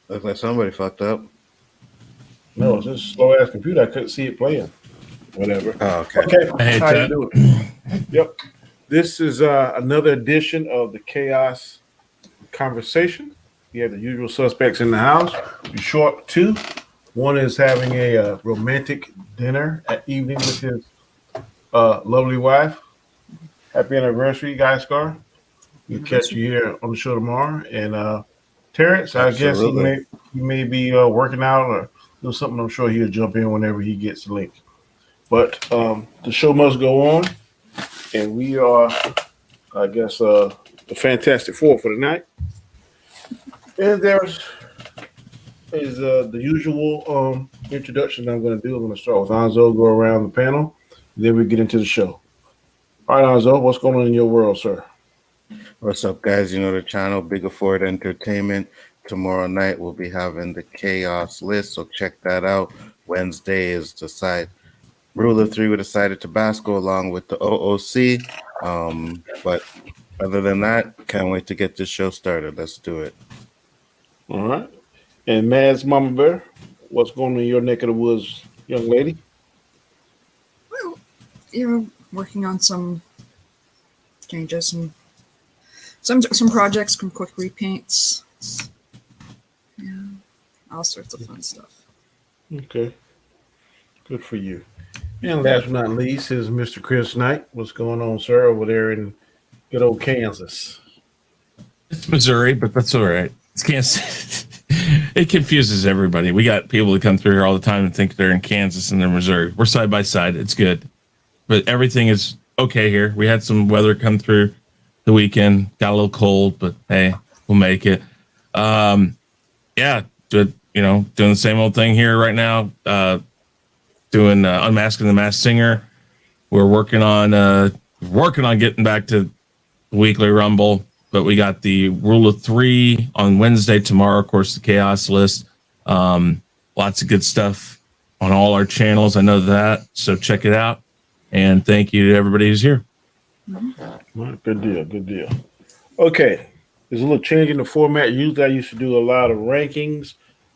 Looks like somebody fucked up. No, it's just a slow ass computer. I couldn't see it playing. Whatever. Oh, okay. Okay, I hate how that. you doing? Yep. This is another edition of the Chaos Conversation. We have the usual suspects in the house. We're short two. One is having a romantic dinner at evening with his lovely wife. Happy anniversary, Guy Scar. We'll catch you here on the show tomorrow. And Terrence, I guess he may be working out or do something. I'm sure he'll jump in whenever he gets the link. But the show must go on, and we are, I guess, the Fantastic Four for tonight. And there's the usual introduction I'm going to do. I'm going to start with Anzo, go around the panel, then we get into the show. All right, Anzo, what's going on in your world, sir? What's up, guys? You know the channel, Big Afford Entertainment. Tomorrow night we'll be having the Chaos list, so check that out. Wednesday is the side. Rule of Three with a side of Tabasco along with the OOC. But other than that, can't wait to get this show started. Let's do it. All right. And Mad's Mama Bear, what's going on in your neck of the woods, young lady? Well, you're working on some changes, some projects, some quick repaints. Yeah, all sorts of fun stuff. Okay. Good for you. And last but not least is Mr. Chris Knight. What's going on, sir, over there in good old Kansas? It's Missouri, but that's all right. It's Kansas. It confuses everybody. We got people that come through here all the time and think they're in Kansas and they're Missouri. We're side by side. It's good. But everything is okay here. We had some weather come through the weekend. Got a little cold, but hey, we'll make it. Yeah, doing the same old thing here right now. Doing Unmasking the Masked Singer. We're working on getting back to the weekly Rumble, but we got the Rule of Three on Wednesday. Tomorrow, of course, the Chaos list. Lots of good stuff on all our channels. I know that, so check it out. And thank you to everybody who's here. Good deal. Okay, there's a little change in the format. Usually I used to do a lot of rankings,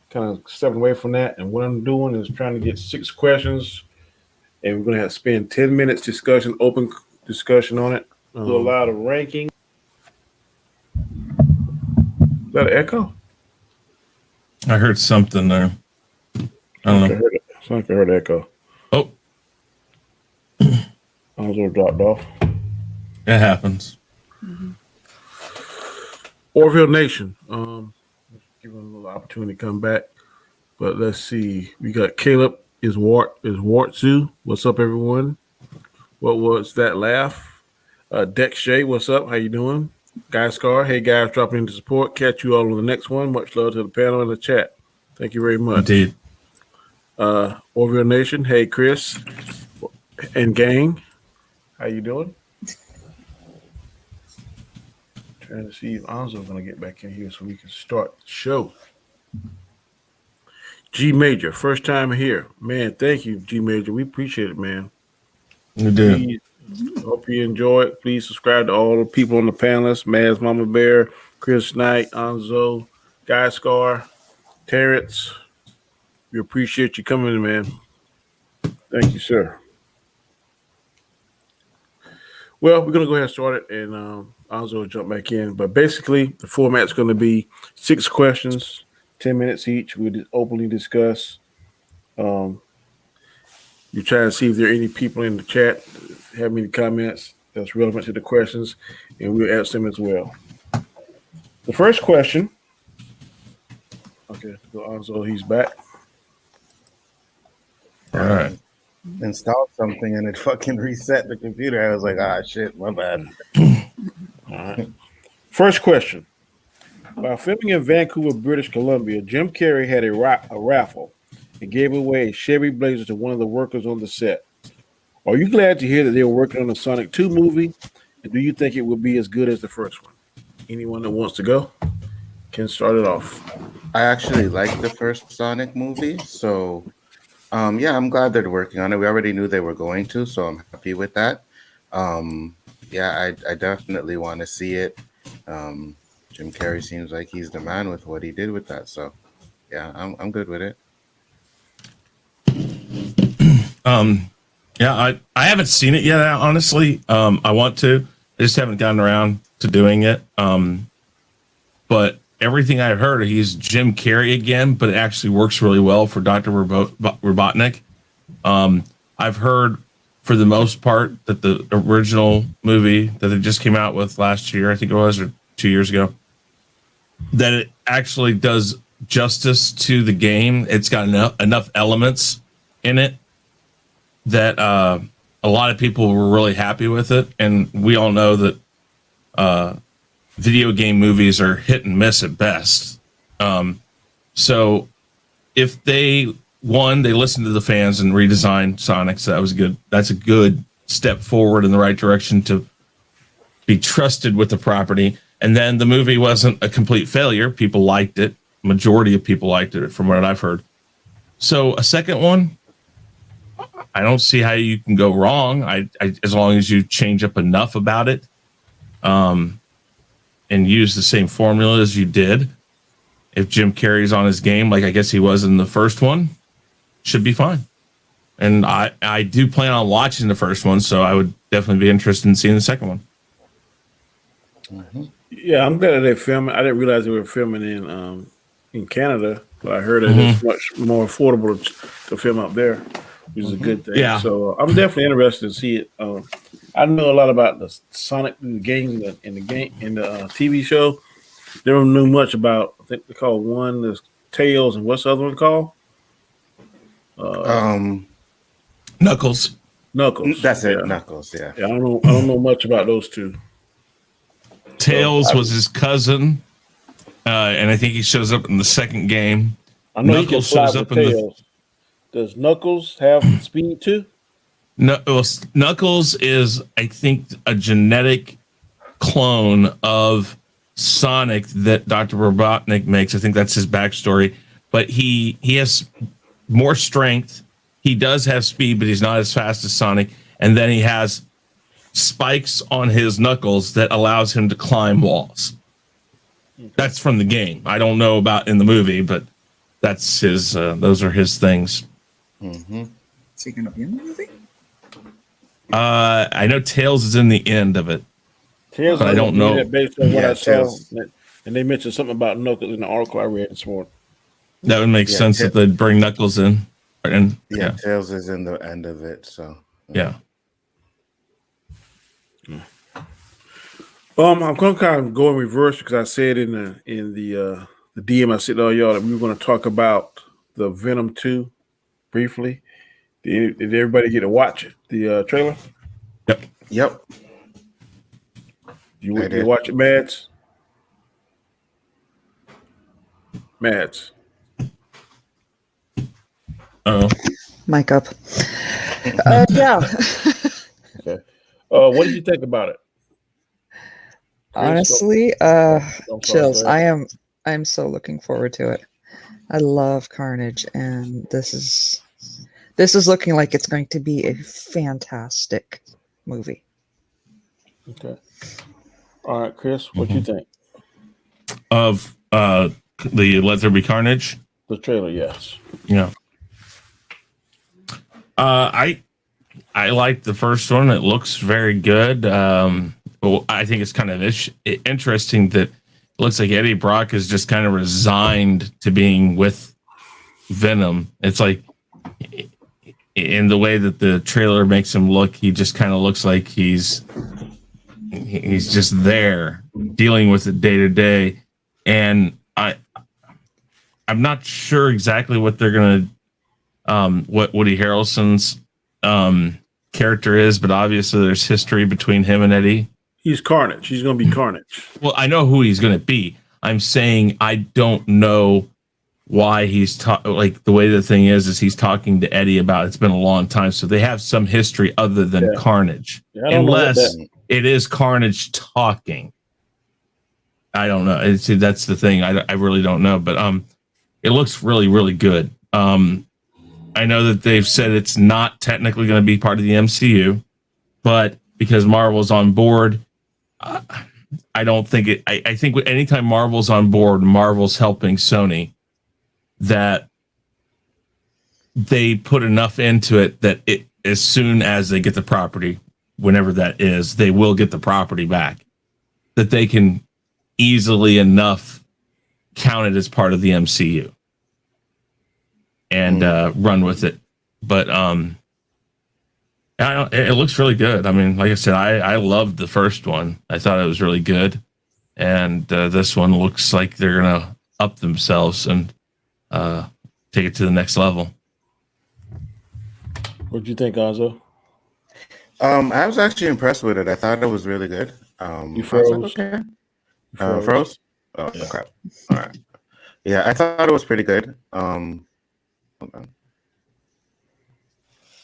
kind of stepping away from that. And what I'm doing is trying to get 6 questions, and we're going to have to spend 10 minutes open discussion on it. Do a lot of ranking. Is that an echo? I heard something there. I don't know. It's like I heard echo. Oh, I was all dropped off. it happens. Orville Nation. Give him a little opportunity to come back. But let's see. We got Caleb is Wartzu. What's up, everyone? What was that laugh? Dex Shay, what's up? How you doing? Guy Scar, hey guys, dropping into support. Catch you all on the next one. Much love to the panel and the chat. Thank you very much. Indeed. Orville Nation, hey Chris and gang. How you doing? Trying to see if Anzo's going to get back in here so we can start the show. G Major, first time here. Man, thank you, G Major. We appreciate it, man. We do. Please, hope you enjoy it. Please subscribe to all the people on the panelists. Maz Mama Bear, Chris Knight, Anzo, Guy Scar, Terrence. We appreciate you coming in, man. Thank you, sir. Well, we're going to go ahead and start it, and Anzo will jump back in. But basically, the format's going to be 6 questions, 10 minutes each. We'll openly discuss. You're trying to see if there are any people in the chat that have any comments that's relevant to the questions, and we'll answer them as well. The first question. Okay, so Anzo, he's back. All right. Installed something and it fucking reset the computer. I was like, shit, my bad. All right. First question. While filming in Vancouver, British Columbia, Jim Carrey had a raffle and gave away a Chevy Blazer to one of the workers on the set. Are you glad to hear that they were working on a Sonic 2 movie? And do you think it will be as good as the first one? Anyone that wants to go can start it off. I actually liked the first Sonic movie, so yeah, I'm glad they're working on it. We already knew they were going to, so I'm happy with that. yeah, I definitely want to see it. Um, Jim Carrey seems like he's the man with what he did with that. So yeah, I'm good with it. Um, yeah, I haven't seen it yet. Honestly, I want to. I just haven't gotten around to doing it. But everything I've heard, he's Jim Carrey again, but it actually works really well for Doctor Robotnik. I've heard for the most part that the original movie that they just came out with last year, I think it was, or 2 years ago, that it actually does justice to the game. It's got enough elements in it that a lot of people were really happy with it, and we all know that video game movies are hit and miss at best. So if they listen to the fans and redesigned Sonic, so that's a good step forward in the right direction to be trusted with the property. And then the movie wasn't a complete failure. People liked it. Majority of people liked it from what I've heard. So a second one, I don't see how you can go wrong. I as long as you change up enough about it, and use the same formula as you did. If Jim Carrey's on his game, like I guess he was in the first one, should be fine. And I do plan on watching the first one, so I would definitely be interested in seeing the second one. Hmm. Yeah, I'm glad that they're filming. I didn't realize they were filming in Canada, but I heard that it's much more affordable to film up there, which is a good thing. Yeah. So I'm definitely interested to see it. I know a lot about the Sonic the game in the TV show. Never knew much about. I think they call one the Tails, and what's the other one called? Um, Knuckles. Knuckles. that's it, Yeah. Knuckles. Yeah. Yeah, I don't know much about those two. Tails was his cousin, and I think he shows up in the second game. I know Knuckles he can shows fly up with in the Tails. Does Knuckles have speed too? no. Well, Knuckles is, I think, a genetic clone of Sonic that Dr. Robotnik makes. I think that's his backstory. But he has more strength. He does have speed, but he's not as fast as Sonic. And then he has spikes on his knuckles that allows him to climb walls. That's from the game. I don't know about in the movie, but that's his. Those are his things. Hmm. Is he going to be in the movie? I know Tails is in the end of it. Tails, But I don't know. Based on what Yeah, I saw, Tails. and they mentioned something about Knuckles in the article I read this morning. That would make Yeah, sense that they'd bring Knuckles in. And Yeah, Tails is in the end of it. So yeah. I'm going to kind of go in reverse because I said in the DM I said, "Oh, y'all, that we were going to talk about the Venom 2 briefly." Did everybody get to watch it? The trailer? Yep. yep. You I went did. to watch it, Mads? Mads. Oh. Mic up. Yeah. Okay. What did you think about it? Chris, Honestly, I'm sorry, chills. go ahead. I'm so looking forward to it. I love Carnage, and this is looking like it's going to be a fantastic movie. Okay. All right, Chris, what you think? Of the Let There Be Carnage. The trailer, yes. Yeah. I liked the first one. It looks very good. Well, I think it's kind of interesting that it looks like Eddie Brock is just kind of resigned to being with Venom. It's like in the way that the trailer makes him look, he just kind of looks like he's just there dealing with it day to day. And I'm not sure exactly what they're gonna what Woody Harrelson's character is, but obviously there's history between him and Eddie. He's Carnage. He's going to be Carnage. Well, I know who he's going to be. I'm saying I don't know why he's like the way the thing is he's talking to Eddie about it's been a long time, so they have some history other than Yeah. Carnage, Yeah, I don't know what unless that- it is Carnage talking. I don't know. See, that's the thing. I really don't know, but it looks really, really good. I know that they've said it's not technically going to be part of the MCU, but because Marvel's on board. I don't think it. I think anytime Marvel's on board, Marvel's helping Sony. That they put enough into it that as soon as they get the property, whenever that is, they will get the property back. That they can easily enough count it as part of the MCU and run with it. But it looks really good. I mean, like I said, I loved the first one. I thought it was really good, and this one looks like they're gonna up themselves and take it to the next level. What do you think, Gonzo? I was actually impressed with it. I thought it was really good. You I was froze? like, okay. Froze? Froze? Oh, Yeah. crap. All right. Yeah, I thought it was pretty good. Hold on.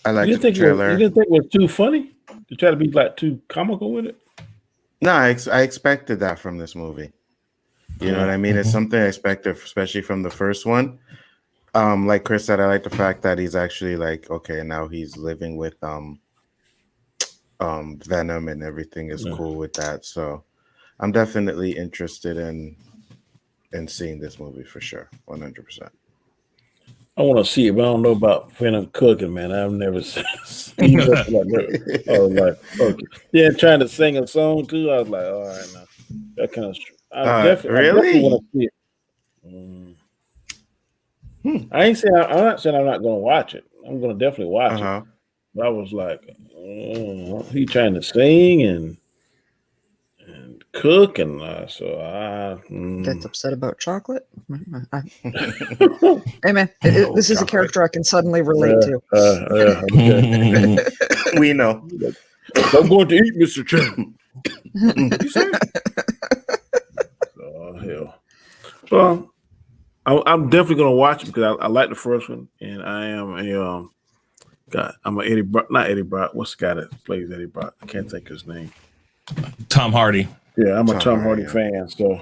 I liked You the didn't trailer. think it was too funny? You try to be like too comical with it? No, I expected that from this movie. You know what I mean? It's something I expected, especially from the first one. Like Chris said, I like the fact that he's actually like, okay, now he's living with Venom and everything is cool with that. So I'm definitely interested in seeing this movie for sure, 100%. I want to see it, but I don't know about Venom cooking, man. I've never seen it. I was like, okay. Yeah, trying to sing a song too. I was like, all right, now that kind of. I definitely want to see it. I ain't saying I'm not saying I'm not going to watch it. I'm going to definitely watch it. But I was like, he trying to sing and cook, and so I Gets upset about chocolate. Hey man, this is a character I can suddenly relate to. Okay. We know. I'm going to eat, Mr. Chen. You say? Oh hell. Well, I'm definitely gonna watch it because I like the first one, and I am a I'm a Eddie Brock, not Eddie Brock. What's the guy that plays Eddie Brock? I can't think of his name. Tom Hardy. Yeah, I'm a Tom Hardy fan, so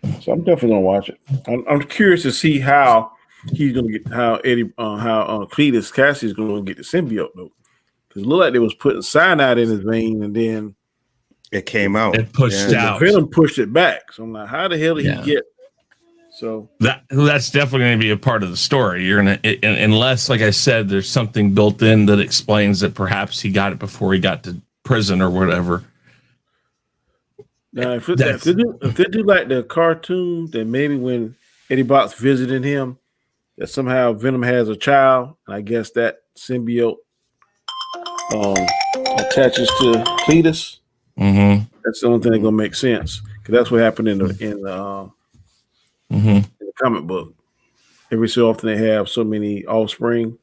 I'm definitely gonna watch it. I'm curious to see how he's gonna get how Cletus Cassie's gonna get the symbiote though, because it looked like they was putting cyanide in his vein, and then it came out. It pushed out. Venom pushed it back. So I'm like, how the hell did he get? So that's definitely going to be a part of the story. You're gonna, unless, like I said, there's something built in that explains that perhaps he got it before he got to prison or whatever. Now, if they do like the cartoon, then maybe when Eddie Brock's visiting him, that somehow Venom has a child, and I guess that symbiote attaches to Cletus. Mm-hmm. That's the only thing that's gonna make sense, because that's what happened in the comic book. Every so often they have so many offspring,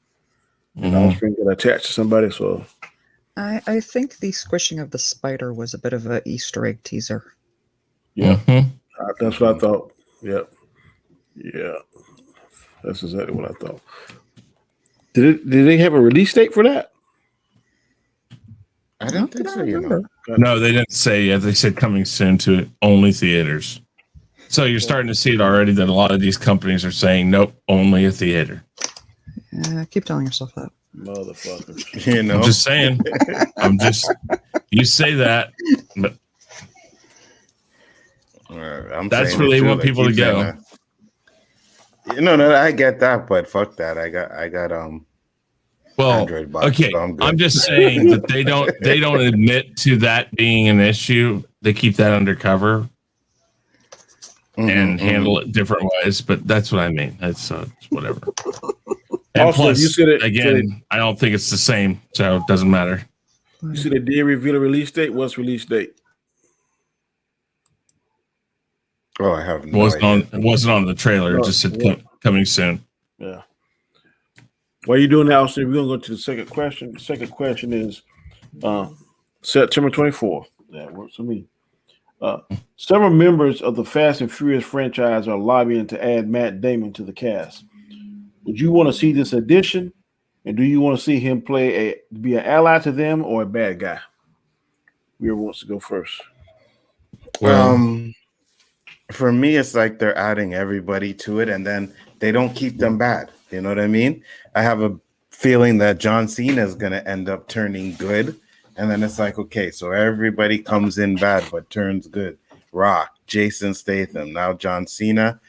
and offspring get attached to somebody. So I think the squishing of the spider was a bit of an Easter egg teaser. yeah, that's what I thought. Yep. Yeah, that's exactly what I thought. Did they have a release date for that? I don't think so. You know. No, they didn't say yet. They said coming soon to only theaters. So you're starting to see it already that a lot of these companies are saying, nope, only a theater. Keep telling yourself that. Motherfuckers. You know. I'm just saying. You say that, but that's where they want people to go. No, I get that, but fuck that. I got well, Android box, okay. so I'm good. I'm just saying that they don't admit to that being an issue. They keep that undercover and handle it different ways. But that's what I mean. That's whatever. And also, plus, you said it again. I don't think it's the same, so it doesn't matter. You said they did reveal a release date. What's release date? Oh, I have no idea. It wasn't on the trailer. It just said coming soon. Yeah. While you're doing that, Austin, we're going to go to the second question. The second question is September 24th. That works for me. Several members of the Fast and Furious franchise are lobbying to add Matt Damon to the cast. Would you want to see this addition? And do you want to see him be an ally to them or a bad guy? Whoever wants to go first. For me, it's like they're adding everybody to it, and then they don't keep them bad. You know what I mean? I have a feeling that John Cena is going to end up turning good And then it's like, okay, so everybody comes in bad but turns good. Rock, Jason Statham, now John Cena.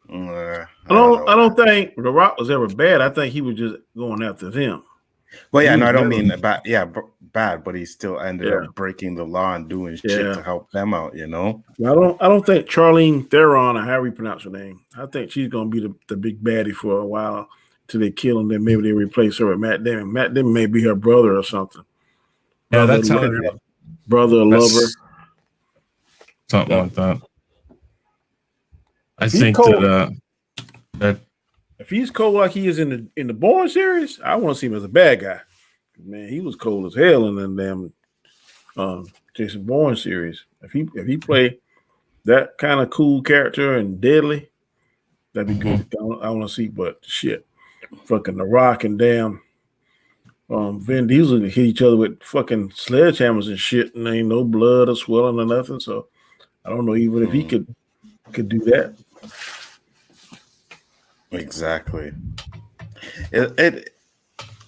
I don't I know. don't think The Rock was ever bad. I think he was just going after them. Well, yeah, He no, was I don't never- mean bad. Yeah, bad, but he still ended Yeah. up breaking the law and doing shit Yeah. to help them out. You know. I don't think Charlene Theron, or however you pronounce her name, I think she's gonna be the big baddie for a while till they kill him. Then maybe they replace her with Matt Damon. Matt Damon may be her brother or something. Yeah, Brother, that's how brother, that's lover. something Yeah. like that. I If he's think cold, that if he's cold like he is in the Bourne series, I want to see him as a bad guy. Man, he was cold as hell in the damn Jason Bourne series. If he play that kind of cool character and deadly, that'd be good. I want to see, but shit, fucking The Rock and damn Vin Diesel hit each other with fucking sledgehammers and shit, and there ain't no blood or swelling or nothing. So I don't know even if he could do that. Exactly. It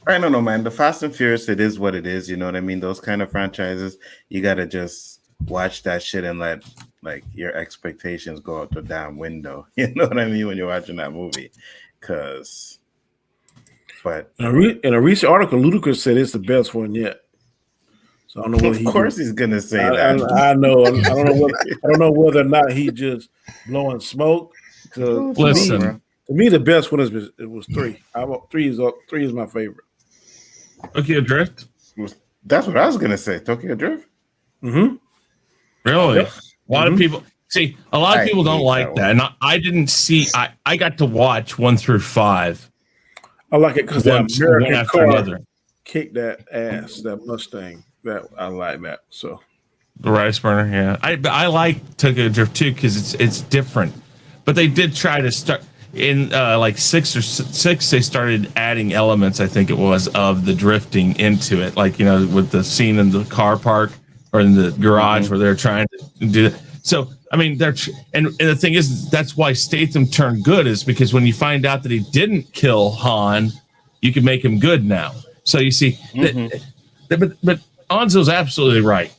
I don't know, man. The Fast and Furious, it is what it is. You know what I mean? Those kind of franchises, you gotta just watch that shit and let like your expectations go out the damn window. You know what I mean when you're watching that movie? But In a recent article, Ludacris said it's the best one yet. So I don't know whether of course he's gonna say that. I know. I don't know whether or not he just blowing smoke. Listen. To me, the best one was 3. Three is my favorite. Tokyo Drift. That's what I was gonna say. Tokyo Drift. Mm-hmm. Really? Yep. A lot of people see. A lot of I people don't hate like that, and I didn't see. I got to watch 1 through 5. I like it because that One American after car another. kicked that ass, that Mustang. That I like that. So The rice burner, yeah. I like Tokyo Drift too because it's different. But they did try to start in like 6 or 6. They started adding elements. I think it was of the drifting into it, like with the scene in the car park or in the garage where they're trying to do it. So I mean, and the thing is, that's why Statham turned good is because when you find out that he didn't kill Han, you can make him good now. So you see, but Anzo's absolutely right.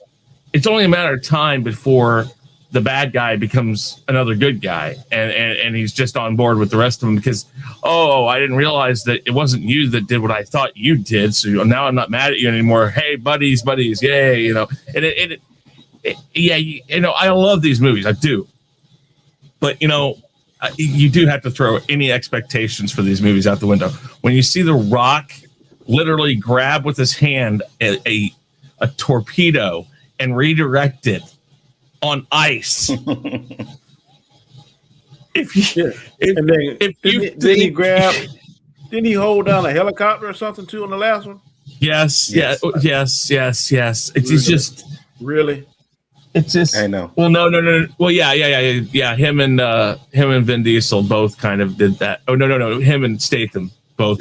It's only a matter of time before the bad guy becomes another good guy, and he's just on board with the rest of them because, I didn't realize that it wasn't you that did what I thought you did. So now I'm not mad at you anymore. Hey, buddies, yay, and I love these movies. I do. But, you do have to throw any expectations for these movies out the window. When you see The Rock literally grab with his hand a torpedo and redirect it on ice. Didn't he hold down a helicopter or something too on the last one? Yes. It's just really. It's just I know. Well, no. Well, yeah. Him and Vin Diesel both kind of did that. Oh no. Him and Statham both.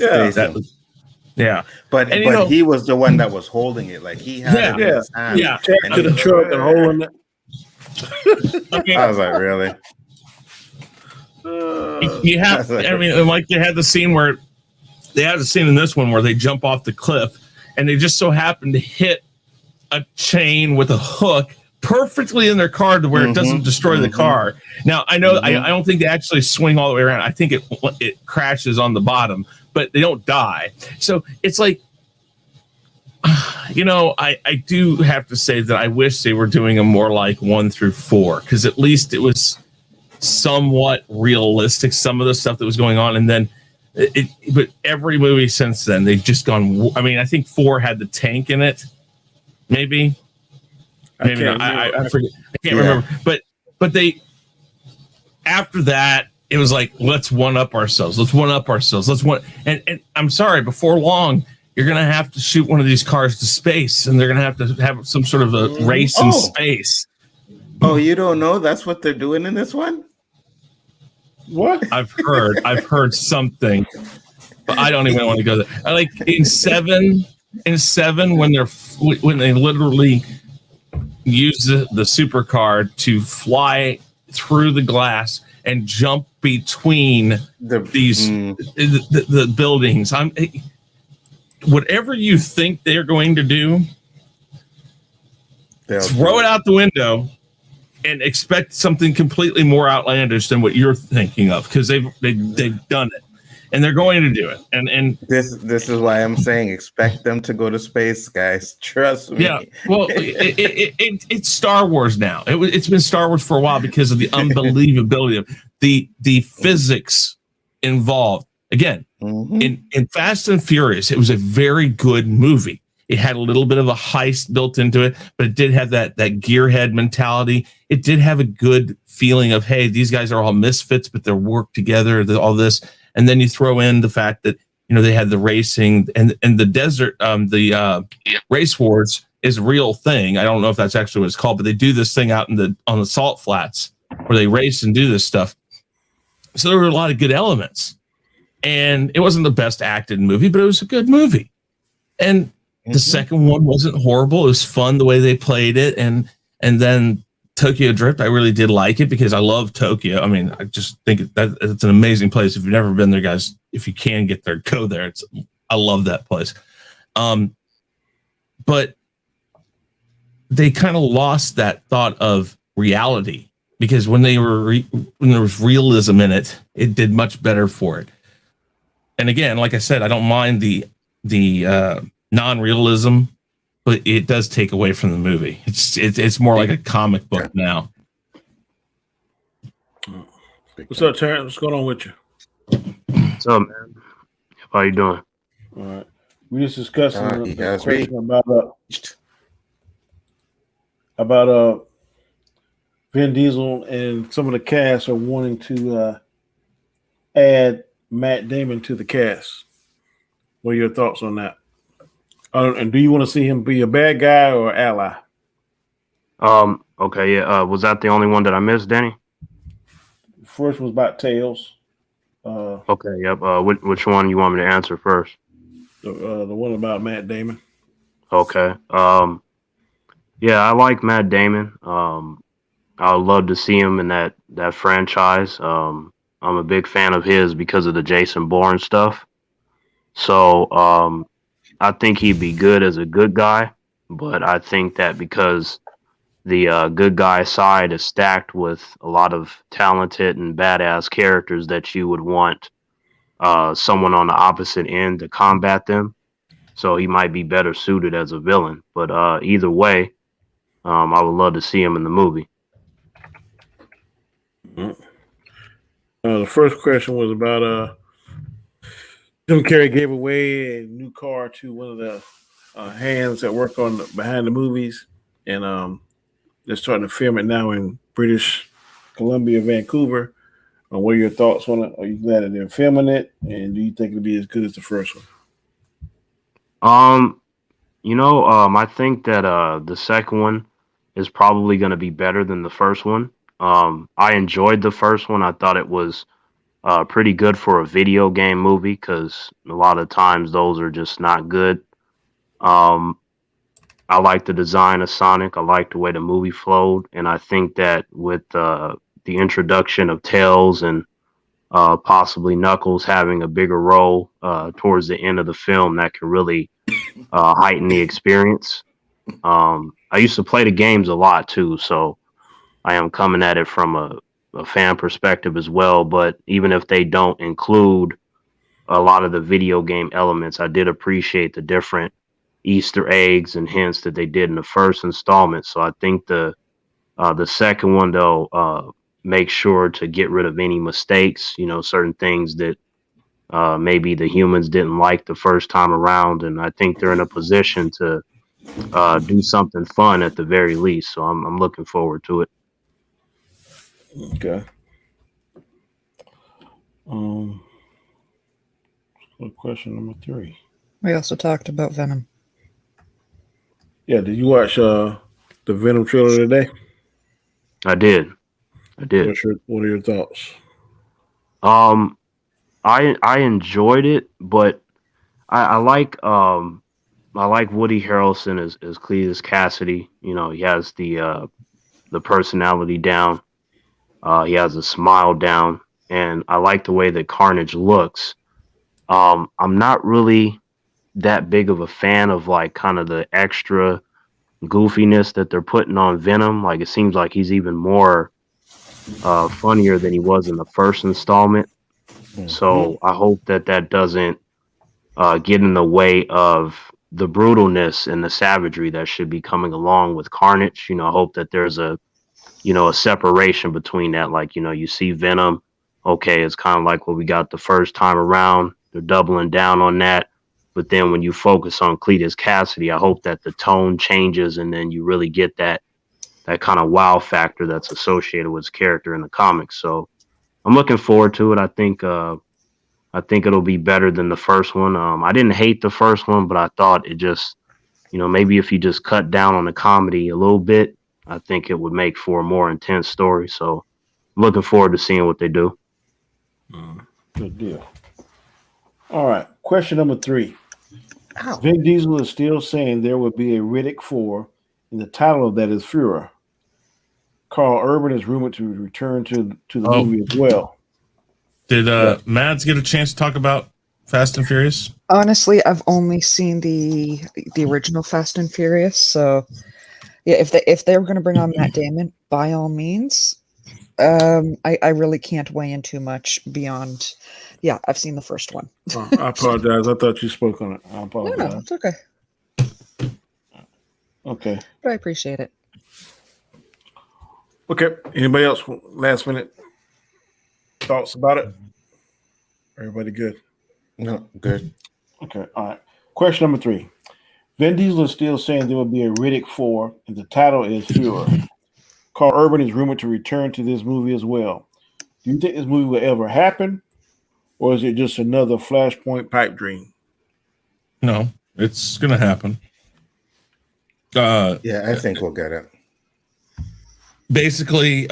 Yeah. But he was the one that was holding it. Like he had it in his hand. Yeah. To the truck and holding it. I was like, really? You have. I mean, like they had the scene where they had a scene in this one where they jump off the cliff and they just so happen to hit a chain with a hook perfectly in their car to where it doesn't destroy the car. Now I know I don't think they actually swing all the way around. I think it crashes on the bottom, but they don't die. So it's like, I do have to say that I wish they were doing them more like 1 through 4 because at least it was somewhat realistic. Some of the stuff that was going on, and then but every movie since then they've just gone. I mean, I think 4 had the tank in it, maybe. Maybe not. I forget. I can't remember. But they after that it was like let's one up ourselves. And I'm sorry. Before long, you're gonna have to shoot one of these cars to space, and they're gonna have to have some sort of a race in space. Oh, you don't know that's what they're doing in this one? What? I've heard something, but I don't even want to go there. I like in seven when they literally use the supercar to fly through the glass and jump between the buildings. Whatever you think they're going to do, They'll throw do it out the window and expect something completely more outlandish than what you're thinking of, because they've done it and they're going to do it. And This is why I'm saying expect them to go to space, guys. Trust me. yeah, well, it's Star Wars now. It's been Star Wars for a while because of the unbelievability of the physics involved. Again, Mhm. in Fast and Furious, it was a very good movie. It had a little bit of a heist built into it, but it did have that gearhead mentality. It did have a good feeling of, hey, these guys are all misfits, but they're work together. All this, and then you throw in the fact that they had the racing and the desert, race wars is a real thing. I don't know if that's actually what it's called, but they do this thing out on the salt flats where they race and do this stuff. So there were a lot of good elements, and it wasn't the best acted movie, but it was a good movie. And the second one wasn't horrible. It was fun the way they played it. And then Tokyo Drift, I really did like it because I love Tokyo. I mean, I just think that it's an amazing place. If you've never been there, guys, if you can get there, go there. I love that place. But they kind of lost that thought of reality, because when there was realism in it, it did much better for it. And again, like I said, I don't mind the non-realism, but it does take away from the movie. It's more like a comic book now. What's up, Terrence? What's going on with you? What's up, man? How you doing? All right. We just discussing he the has question me. about Vin Diesel and some of the cast are wanting to add Matt Damon to the cast. What are your thoughts on that? And do you want to see him be a bad guy or ally? Okay, yeah. Was that the only one that I missed, Danny? The first was about Tails. Okay, yep. Which one you want me to answer first? The one about Matt Damon. Okay. Yeah, I like Matt Damon. I would love to see him in that franchise. I'm a big fan of his because of the Jason Bourne stuff. So, I think he'd be good as a good guy, but I think that because the good guy side is stacked with a lot of talented and badass characters, that you would want someone on the opposite end to combat them. So he might be better suited as a villain. But either way, I would love to see him in the movie. The first question was about Jim Carrey gave away a new car to one of the hands that work on behind the movies, and they're starting to film it now in British Columbia, Vancouver. What are your thoughts on it? Are you glad that they're filming it, and do you think it'll be as good as the first one? I think that the second one is probably going to be better than the first one. I enjoyed the first one. I thought it was pretty good for a video game movie, because a lot of times those are just not good. I like the design of Sonic. I like the way the movie flowed, and I think that with the introduction of Tails and possibly Knuckles having a bigger role towards the end of the film, that can really heighten the experience. I used to play the games a lot too, so I am coming at it from a fan perspective as well. But even if they don't include a lot of the video game elements, I did appreciate the different Easter eggs and hints that they did in the first installment. So I think the second one, though, make sure to get rid of any mistakes, certain things that maybe the humans didn't like the first time around. And I think they're in a position to do something fun at the very least. So I'm looking forward to it. Okay. Question number 3. We also talked about Venom. Yeah, did you watch the Venom trailer today? I did. What are your thoughts? I enjoyed it, but I like Woody Harrelson as Cletus Cassidy. He has the personality down. He has a smile down, and I like the way that Carnage looks. I'm not really that big of a fan of like kind of the extra goofiness that they're putting on Venom. Like it seems like he's even more funnier than he was in the first installment. So I hope that that doesn't get in the way of the brutalness and the savagery that should be coming along with Carnage. I hope that there's a separation between that. Like, you see Venom, okay, it's kind of like what we got the first time around. They're doubling down on that. But then when you focus on Cletus Cassidy, I hope that the tone changes and then you really get that kind of wow factor that's associated with his character in the comics. So I'm looking forward to it. I think it'll be better than the first one. I didn't hate the first one, but I thought it just, maybe if you just cut down on the comedy a little bit, I think it would make for a more intense story. So I'm looking forward to seeing what they do. Good deal. All right. Question number 3. Ow. Vin Diesel is still saying there will be a Riddick 4, and the title of that is Führer. Carl Urban is rumored to return to the movie as well. Did Mads get a chance to talk about Fast and Furious? Honestly, I've only seen the original Fast and Furious, so yeah, if they were going to bring on Matt Damon, by all means. I really can't weigh in too much beyond. Yeah, I've seen the first one. Oh, I apologize. I thought you spoke on it. I No, apologize. it's okay, Okay. but I appreciate it. Okay. Anybody else? Last minute thoughts about it? Everybody good? No, good. Okay. All right. Question number 3. Vin Diesel is still saying there will be a Riddick 4, and the title is Führer. Carl Urban is rumored to return to this movie as well. Do you think this movie will ever happen, or is it just another Flashpoint pipe dream? No, it's gonna happen. Yeah, I think we'll get it. Basically,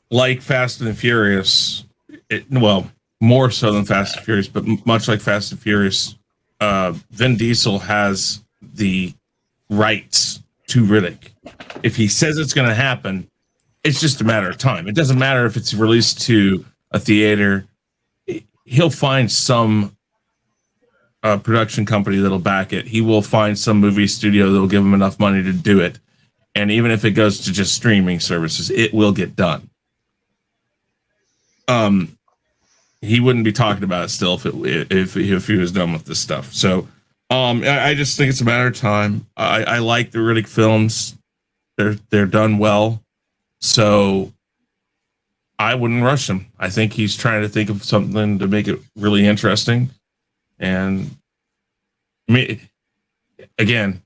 like Fast and Furious, more so than Fast and Furious, but much like Fast and Furious, Vin Diesel has the rights to Riddick. If he says it's going to happen, it's just a matter of time. It doesn't matter if it's released to a theater. He'll find some production company that'll back it. He will find some movie studio that'll give him enough money to do it. And even if it goes to just streaming services, it will get done. He wouldn't be talking about it still if he was done with this stuff. So I just think it's a matter of time. I like the Riddick films. They're done well. So I wouldn't rush him. I think he's trying to think of something to make it really interesting. And I mean, again,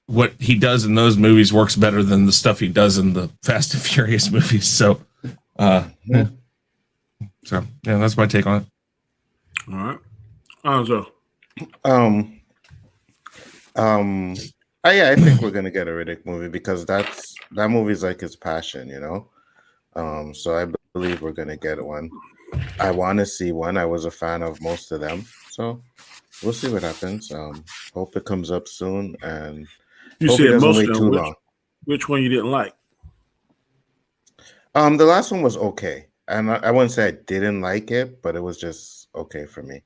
what he does in those movies works better than the stuff he does in the Fast and Furious movies. So, yeah. So yeah, that's my take on it. All right. Anzo. Yeah, I think we're gonna get a Riddick movie because that movie's like his passion, So I believe we're gonna get one. I want to see one. I was a fan of most of them, so we'll see what happens. Hope it comes up soon, and You hope it said doesn't most wait of too them. long. Which one you didn't like? The last one was okay, and I wouldn't say I didn't like it, but it was just okay for me.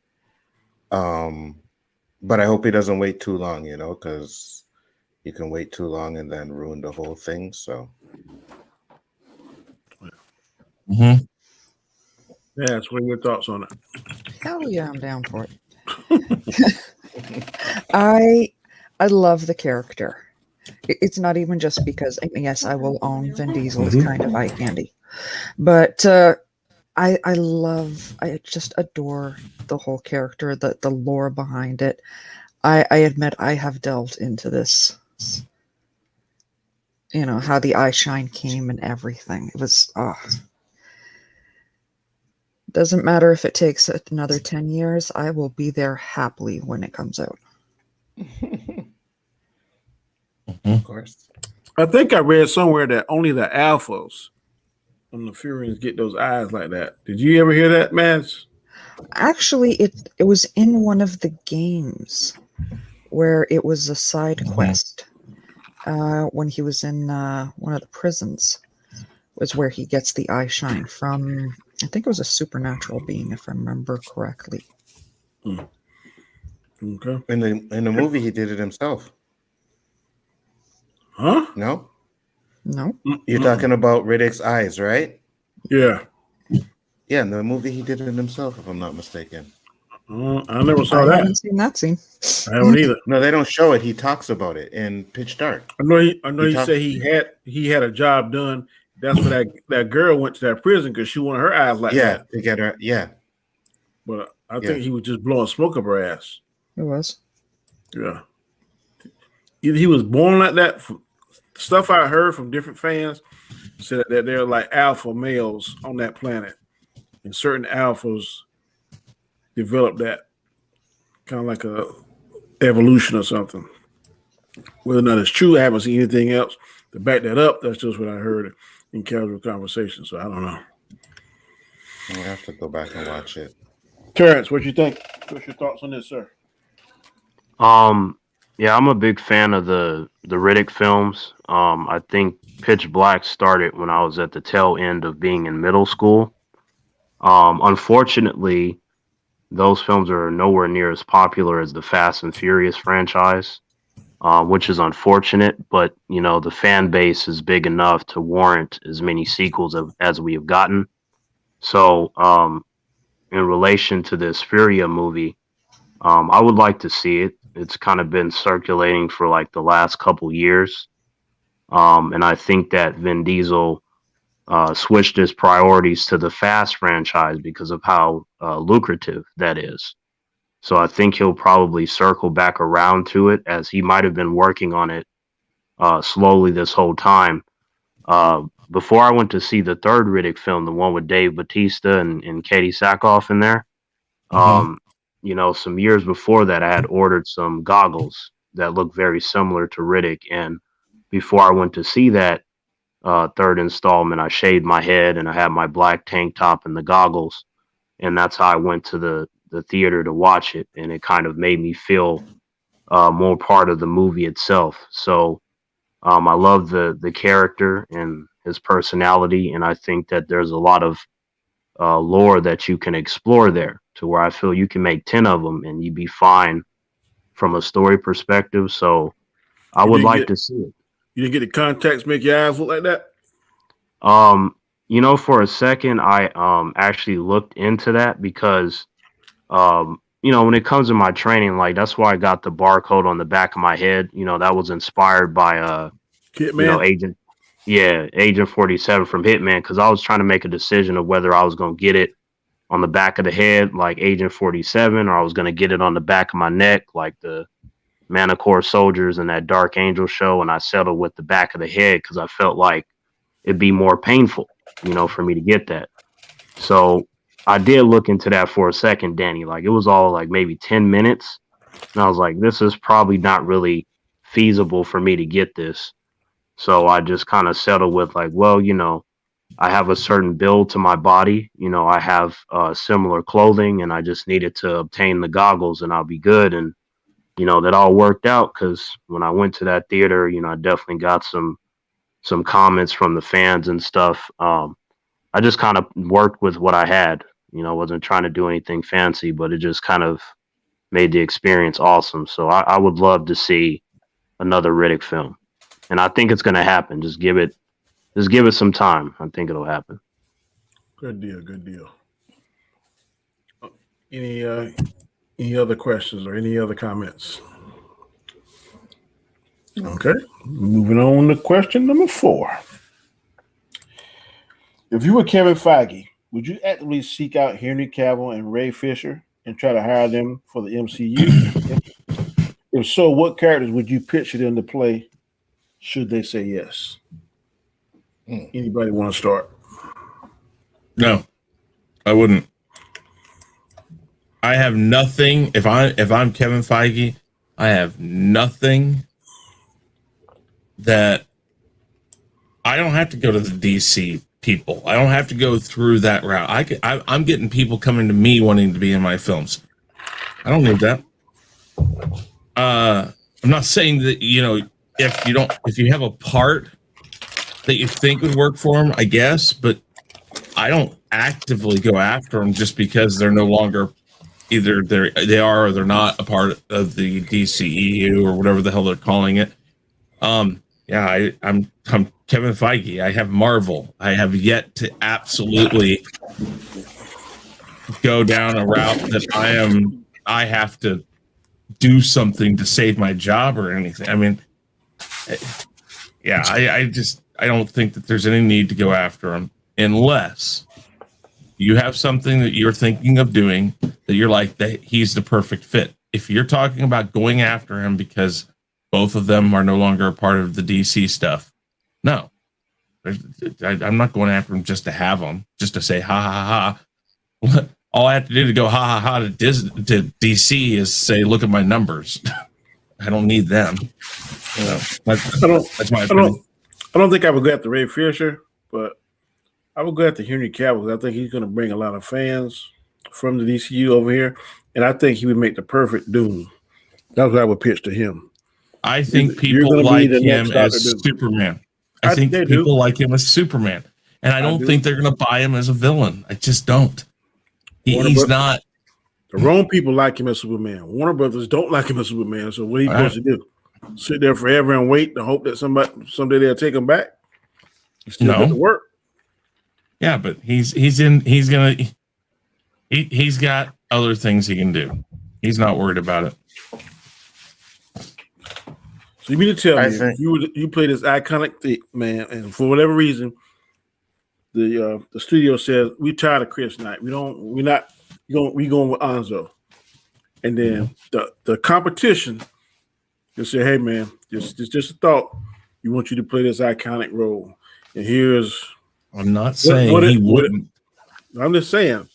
But I hope he doesn't wait too long, because you can wait too long and then ruin the whole thing. So, Yeah, what are your thoughts on it? Hell yeah, I'm down for it. I love the character. It's not even just because, yes, I will own Vin Diesel as kind of eye candy, but I just adore the whole character, the lore behind it. I admit I have delved into this, how the eye shine came and everything. It was, doesn't matter if it takes another 10 years, I will be there happily when it comes out. of course. I think I read somewhere that only the alphas on the Furies get those eyes like that. Did you ever hear that, Mans? Actually, it was in one of the games where it was a side quest. When he was in one of the prisons, was where he gets the eye shine from. I think it was a supernatural being, if I remember correctly. Okay. In the movie, he did it himself. Huh? No, No. you're talking about Riddick's eyes, right? Yeah. Yeah, in the movie he did it himself, if I'm not mistaken. I never I saw that. haven't seen that scene. I haven't either. No, they don't show it. He talks about it in Pitch Dark. I know He he talks. said he had a job done. That's why that girl went to that prison because she wanted her eyes like Yeah, that. to get her. Yeah, But I Yeah. think he was just blowing smoke up her ass. It was. Yeah. Either he was born like that. Stuff I heard from different fans said that they're like alpha males on that planet, and certain alphas develop that kind of like a evolution or something. Whether or not it's true, I haven't seen anything else to back that up. That's just what I heard in casual conversation. So I don't know. I'll have to go back and watch it. Terrence, what you think? What's your thoughts on this, sir? Yeah, I'm a big fan of the Riddick films. I think Pitch Black started when I was at the tail end of being in middle school. Unfortunately, those films are nowhere near as popular as the Fast and Furious franchise, which is unfortunate. But you know, the fan base is big enough to warrant as many sequels as we have gotten. So, in relation to this Furia movie, I would like to see it. It's kind of been circulating for like the last couple years. And I think that Vin Diesel switched his priorities to the Fast franchise because of how lucrative that is. So I think he'll probably circle back around to it as he might have been working on it slowly this whole time. Before I went to see the third Riddick film, the one with Dave Bautista and Katie Sackhoff in there, um, you know, some years before that, I had ordered some goggles that look very similar to Riddick. And before I went to see that third installment, I shaved my head and I had my black tank top and the goggles. And that's how I went to the theater to watch it. And it kind of made me feel more part of the movie itself. So I love the character and his personality. And I think that there's a lot of lore that you can explore there to where I feel you can make 10 of them and you'd be fine from a story perspective. So I You would didn't like get to see it. you didn't get the contacts make your eyes look like that? You know, for a second, I actually looked into that because, you know, when it comes to my training, like that's why I got the barcode on the back of my head. You know, that was inspired by you know, Hitman? Agent 47 from Hitman, because I was trying to make a decision of whether I was gonna get it on the back of the head like Agent 47, or I was gonna get it on the back of my neck like the Manticore soldiers in that Dark Angel show, and I settled with the back of the head because I felt like it'd be more painful, you know, for me to get that. So I did look into that for a second, Danny. Like it was all like maybe 10 minutes. And I was like, this is probably not really feasible for me to get this. So I just kind of settled with like, well, you know, I have a certain build to my body. You know, I have similar clothing and I just needed to obtain the goggles and I'll be good. And, you know, that all worked out because when I went to that theater, you know, I definitely got some comments from the fans and stuff. I just kind of worked with what I had. You know, wasn't trying to do anything fancy, but it just kind of made the experience awesome. So I would love to see another Riddick film, and I think it's going to happen. Just give it some time. I think it'll happen. Good deal, good deal. Any any other questions or any other comments? Okay. Moving on to question number 4. If you were Kevin Feige, would you actively seek out Henry Cavill and Ray Fisher and try to hire them for the MCU? If so, what characters would you picture them to play should they say yes? Anybody want to start? No, I wouldn't. I have nothing. If I'm Kevin Feige, I have nothing that I don't have to go to the DC people. I don't have to go through that route. I'm getting people coming to me wanting to be in my films. I don't need that. I'm not saying that, you know, if you have a part that you think would work for them, I guess, but I don't actively go after them just because they're no longer either they are or they're not a part of the DCEU or whatever the hell they're calling it. Yeah, I'm Kevin Feige. I have Marvel. I have yet to absolutely go down a route that I have to do something to save my job or anything. I mean, yeah, I don't think that there's any need to go after him unless you have something that you're thinking of doing that you're like that he's the perfect fit. If you're talking about going after him because both of them are no longer a part of the DC stuff, no, I'm not going after him just to have them, just to say ha ha ha. All I have to do to go ha ha ha to DC is say, look at my numbers. I don't need them. That's my opinion. I don't think I would go after Ray Fisher, but I would go after Henry Cavill because I think he's going to bring a lot of fans from the DCU over here, and I think he would make the perfect Doom. That's what I would pitch to him. I think You're people gonna be like the him next Dr. as Doom. Superman. I think They people do. like him as Superman, and I don't do. think they're going to buy him as a villain. I just don't. He's not. The wrong people like him as Superman. Warner Brothers don't like him as Superman. So what are you supposed to do? Sit there forever and wait to hope that someday they'll take him back? He still got to work. Yeah, but he's got other things he can do. He's not worried about it. So you mean to tell me you play this iconic thing, man, and for whatever reason, the studio says we tired of Chris Knight. We going with Anzo, and then the competition just say, hey man, just a thought. We want you to play this iconic role, and here's. I'm not saying he wouldn't. I'm just saying.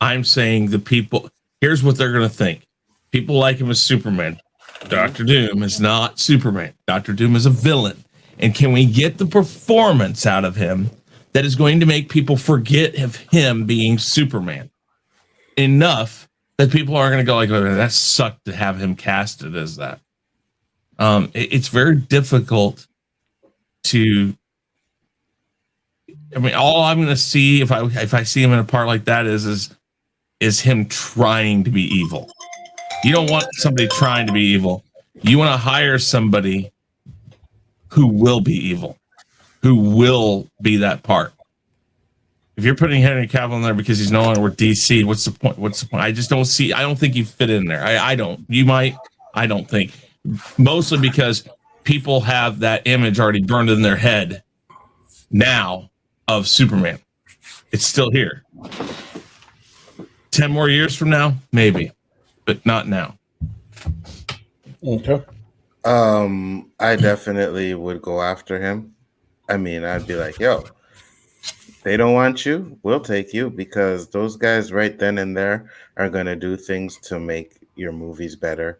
I'm saying the people. Here's what they're going to think. People like him as Superman. Dr. Doom is not Superman. Dr. Doom is a villain. And can we get the performance out of him that is going to make people forget of him being Superman enough that people are going to go like, oh, that sucked to have him casted as that. It's very difficult to. I mean, all I'm going to see if I see him in a part like that is him trying to be evil. You don't want somebody trying to be evil. You want to hire somebody who will be evil, who will be that part. If you're putting Henry Cavill in there because he's no longer with DC, what's the point? I just don't see. I don't think you fit in there. I don't. You might. I don't think. Mostly because people have that image already burned in their head now of Superman. It's still here. 10 more years from now, maybe, but not now. Okay. I definitely would go after him. I mean, I'd be like, yo, they don't want you, we'll take you, because those guys right then and there are going to do things to make your movies better.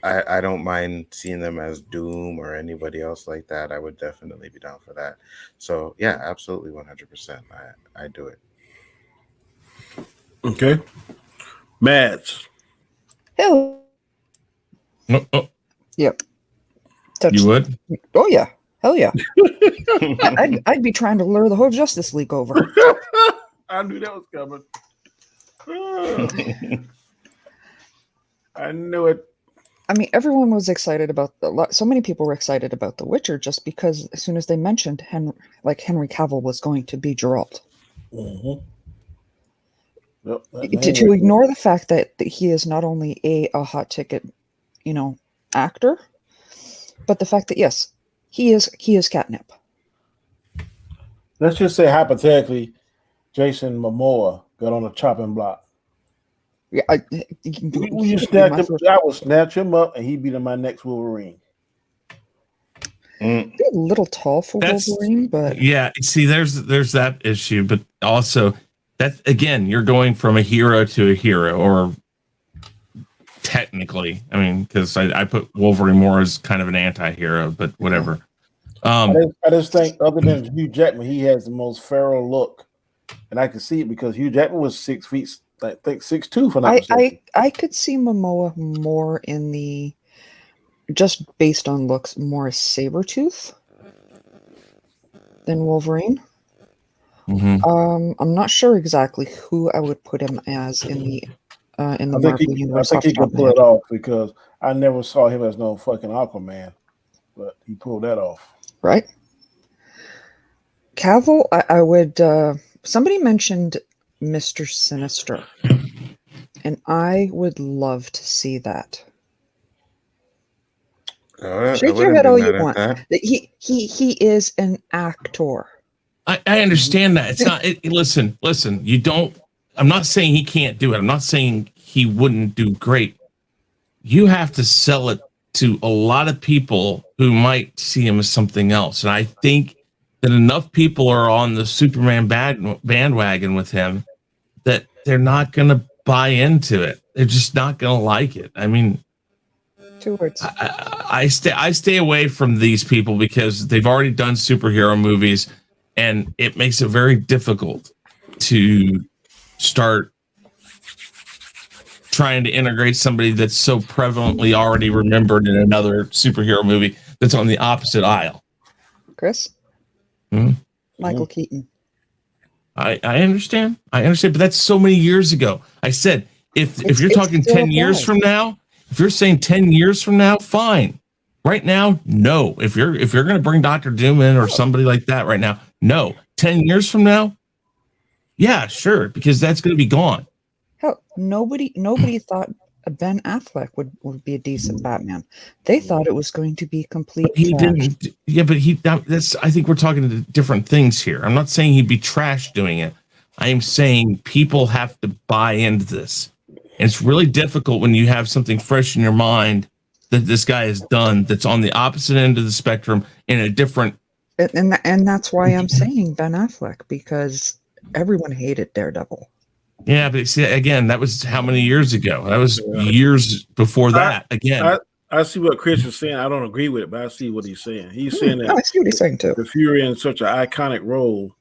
I don't mind seeing them as Doom or anybody else like that. I would definitely be down for that. So yeah, absolutely 100%. I do it. Okay. Mads. Hell. Oh, yep. You would? Oh yeah. Hell yeah. I'd be trying to lure the whole Justice League over. I knew that was coming. I knew it. I mean, everyone was excited about so many people were excited about The Witcher just because as soon as they mentioned Henry Cavill was going to be Geralt. Mm-hmm. Yep, to ignore the fact that he is not only a hot ticket, actor, but the fact that yes, he is catnip. Let's just say hypothetically, Jason Momoa got on a chopping block. Yeah, I would snatch him up and he'd be my next Wolverine. Be a little tall for Wolverine, but yeah. See, there's that issue, but also that again, you're going from a hero to a hero, or technically, I mean, because I put Wolverine more as kind of an anti-hero, but whatever. I just think other than Hugh Jackman, he has the most feral look, and I can see it because Hugh Jackman was 6 feet. I think 6'2" for that. I could see Momoa more in the, just based on looks, more Sabretooth than Wolverine. Mm-hmm. I'm not sure exactly who I would put him as in the Marvel universe. I think he could pull it off because I never saw him as no fucking Aquaman. but he pulled that off. Right? Cavill, I would. Somebody mentioned Mr. Sinister, and I would love to see that. I Shake your wouldn't head be all you mad at want. that. He is an actor. I understand that. It's not. Listen. You don't. I'm not saying he can't do it. I'm not saying he wouldn't do great. You have to sell it to a lot of people who might see him as something else, and I think that enough people are on the Superman bandwagon with him that they're not going to buy into it. They're just not going to like it. I mean, 2 words. I stay away from these people because they've already done superhero movies, and it makes it very difficult to start trying to integrate somebody that's so prevalently already remembered in another superhero movie that's on the opposite aisle. Chris? Hmm? Michael Keaton. I understand, but that's so many years ago. I said if you're It's talking still 10 years applies. from now, if you're saying 10 years from now, fine. Right now, no. If you're going to bring Dr. Doom in or somebody like that right now, no. 10 years from now, yeah, sure, because that's going to be gone. Hell, nobody thought Ben Affleck would be a decent Batman. They thought it was going to be complete He trash. didn't. Yeah, but that's. I think we're talking to different things here. I'm not saying he'd be trash doing it. I am saying people have to buy into this. And it's really difficult when you have something fresh in your mind that this guy has done that's on the opposite end of the spectrum in a different. And that's why I'm saying Ben Affleck, because everyone hated Daredevil. Yeah, but see, again, that was how many years ago? That was years before that. Again, I see what Chris is saying. I don't agree with it, but I see what he's saying. He's saying I that see what he's saying too. the Fury in such an iconic role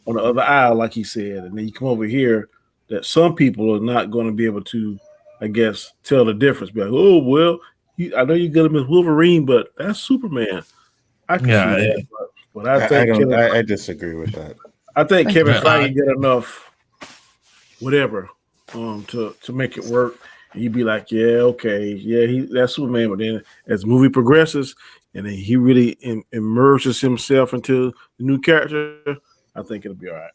on the other aisle, like he said, and then you come over here that some people are not going to be able to, I guess, tell the difference. Be like, oh well, I know you got him as Wolverine, but that's Superman. I can see that, but I think I disagree with that. I think Kevin Feige did enough, whatever, to make it work. And he'd be like, yeah, okay, yeah, that's Superman. But then as the movie progresses, and then he really immerses himself into the new character, I think it'll be all right.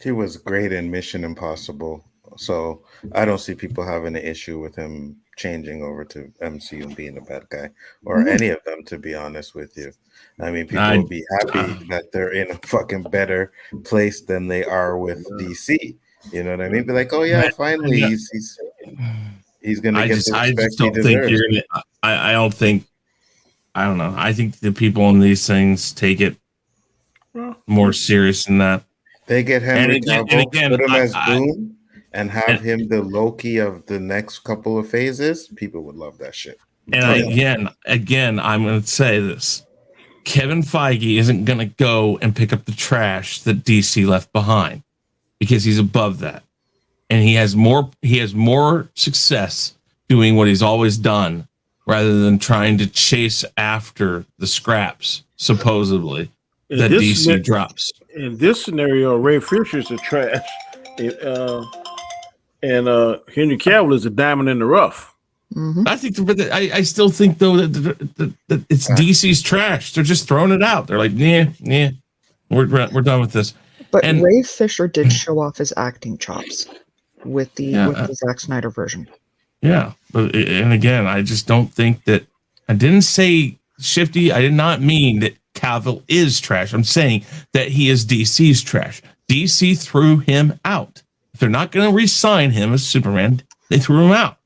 He was great in Mission Impossible, so I don't see people having an issue with him changing over to MCU and being a bad guy, or any of them, to be honest with you. I mean, people will be happy that they're in a fucking better place than they are with DC. You know what I mean? Be like, oh yeah, finally he's gonna get the respect he deserves. I don't think. I don't know. I think the people in these things take it more serious than that. They get Henry Cavill, put him as Doom, and have him the Loki of the next couple of phases. People would love that shit. And again, I'm going to say this: Kevin Feige isn't going to go and pick up the trash that DC left behind because he's above that, and he has more success doing what he's always done rather than trying to chase after the scraps supposedly that DC drops. In this scenario, Ray Fisher's a trash, and Henry Cavill is a diamond in the rough. Mm-hmm. I think, but I still think though that it's DC's trash. They're just throwing it out. They're like, nah, we're done with this. But Ray Fisher did show off his acting chops with the Zack Snyder version. Yeah, but and again, I just don't think that. I didn't say Shifty. I did not mean that Cavill is trash. I'm saying that he is DC's trash. DC threw him out. If they're not going to re-sign him as Superman, they threw him out.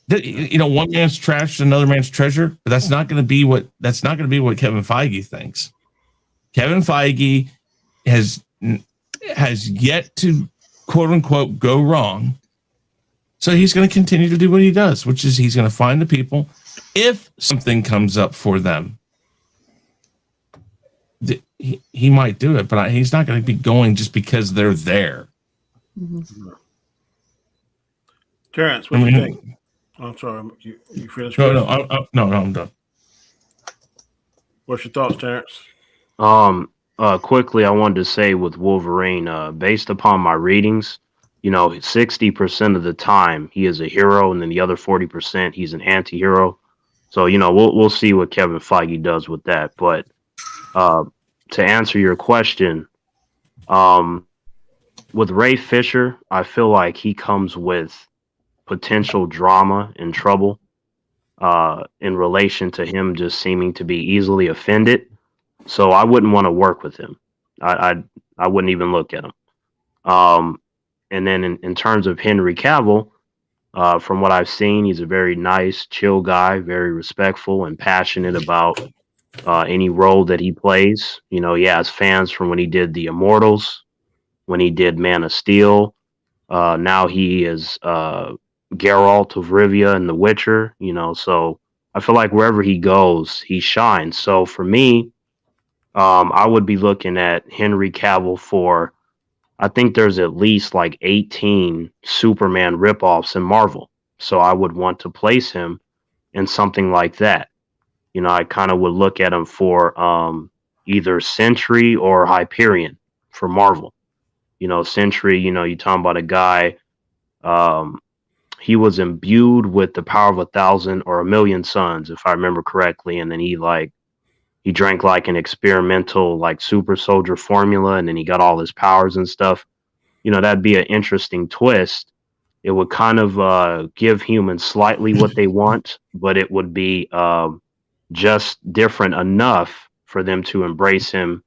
One man's trash is another man's treasure, but that's not going to be what Kevin Feige thinks. Kevin Feige has yet to quote unquote go wrong. So he's going to continue to do what he does, which is he's going to find the people. If something comes up for them, he might do it, but he's not going to be going just because they're there. Mm-hmm. Terrence, what do you think? I'm sorry, you finished? No, I'm done. What's your thoughts, Terrence? Quickly, I wanted to say with Wolverine, based upon my readings, 60% of the time he is a hero, and then the other 40% he's an anti-hero. So we'll see what Kevin Feige does with that. But uh, to answer your question, um, with Ray Fisher, I feel like he comes with potential drama and trouble in relation to him just seeming to be easily offended. So I wouldn't want to work with him. I wouldn't even look at him. Um, and then in terms of Henry Cavill, from what I've seen, he's a very nice, chill guy, very respectful and passionate about any role that he plays. He has fans from when he did The Immortals, when he did Man of Steel. Now he is Geralt of Rivia in The Witcher. So I feel like wherever he goes, he shines. So for me, I would be looking at Henry Cavill for. I think there's at least like 18 Superman ripoffs in Marvel. So I would want to place him in something like that. I kind of would look at him for either Sentry or Hyperion for Marvel. Sentry, you're talking about a guy, um, he was imbued with the power of 1,000 or 1,000,000 suns, if I remember correctly. And then he drank like an experimental like super soldier formula, and then he got all his powers and stuff. That'd be an interesting twist. It would kind of give humans slightly what they want, but it would be just different enough for them to embrace him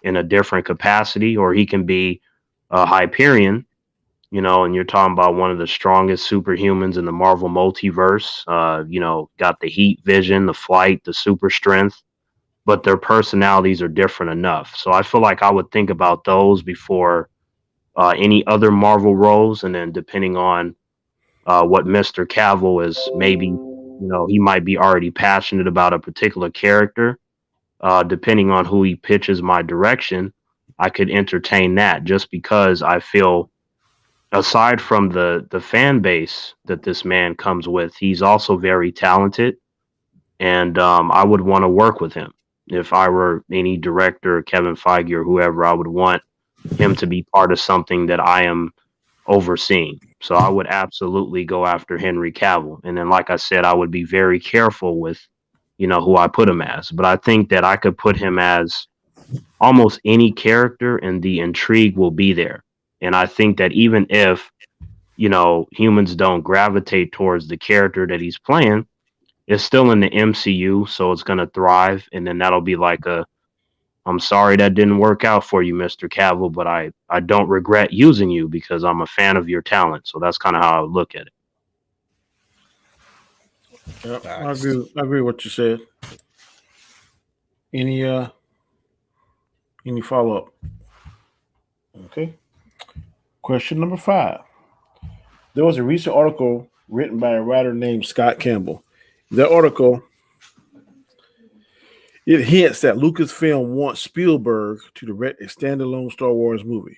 in a different capacity. Or he can be a Hyperion, and you're talking about one of the strongest superhumans in the Marvel multiverse. Got the heat vision, the flight, the super strength, but their personalities are different enough. So I feel like I would think about those before any other Marvel roles, and then depending on what Mr. Cavill is, maybe he might be already passionate about a particular character. Depending on who he pitches my direction, I could entertain that, just because I feel, aside from the fan base that this man comes with, he's also very talented, and I would want to work with him. If I were any director, Kevin Feige or whoever, I would want him to be part of something that I am overseeing. So I would absolutely go after Henry Cavill. And then, like I said, I would be very careful with, who I put him as. But I think that I could put him as almost any character and the intrigue will be there. And I think that even if, humans don't gravitate towards the character that he's playing, it's still in the MCU, so it's going to thrive. And then that'll be like I'm sorry that didn't work out for you, Mr. Cavill, but I don't regret using you because I'm a fan of your talent. So that's kind of how I would look at it. Yep, I agree with what you said. Any follow up? Okay. Question number 5. There was a recent article written by a writer named Scott Campbell. That article, it hints that Lucasfilm wants Spielberg to direct a standalone Star Wars movie.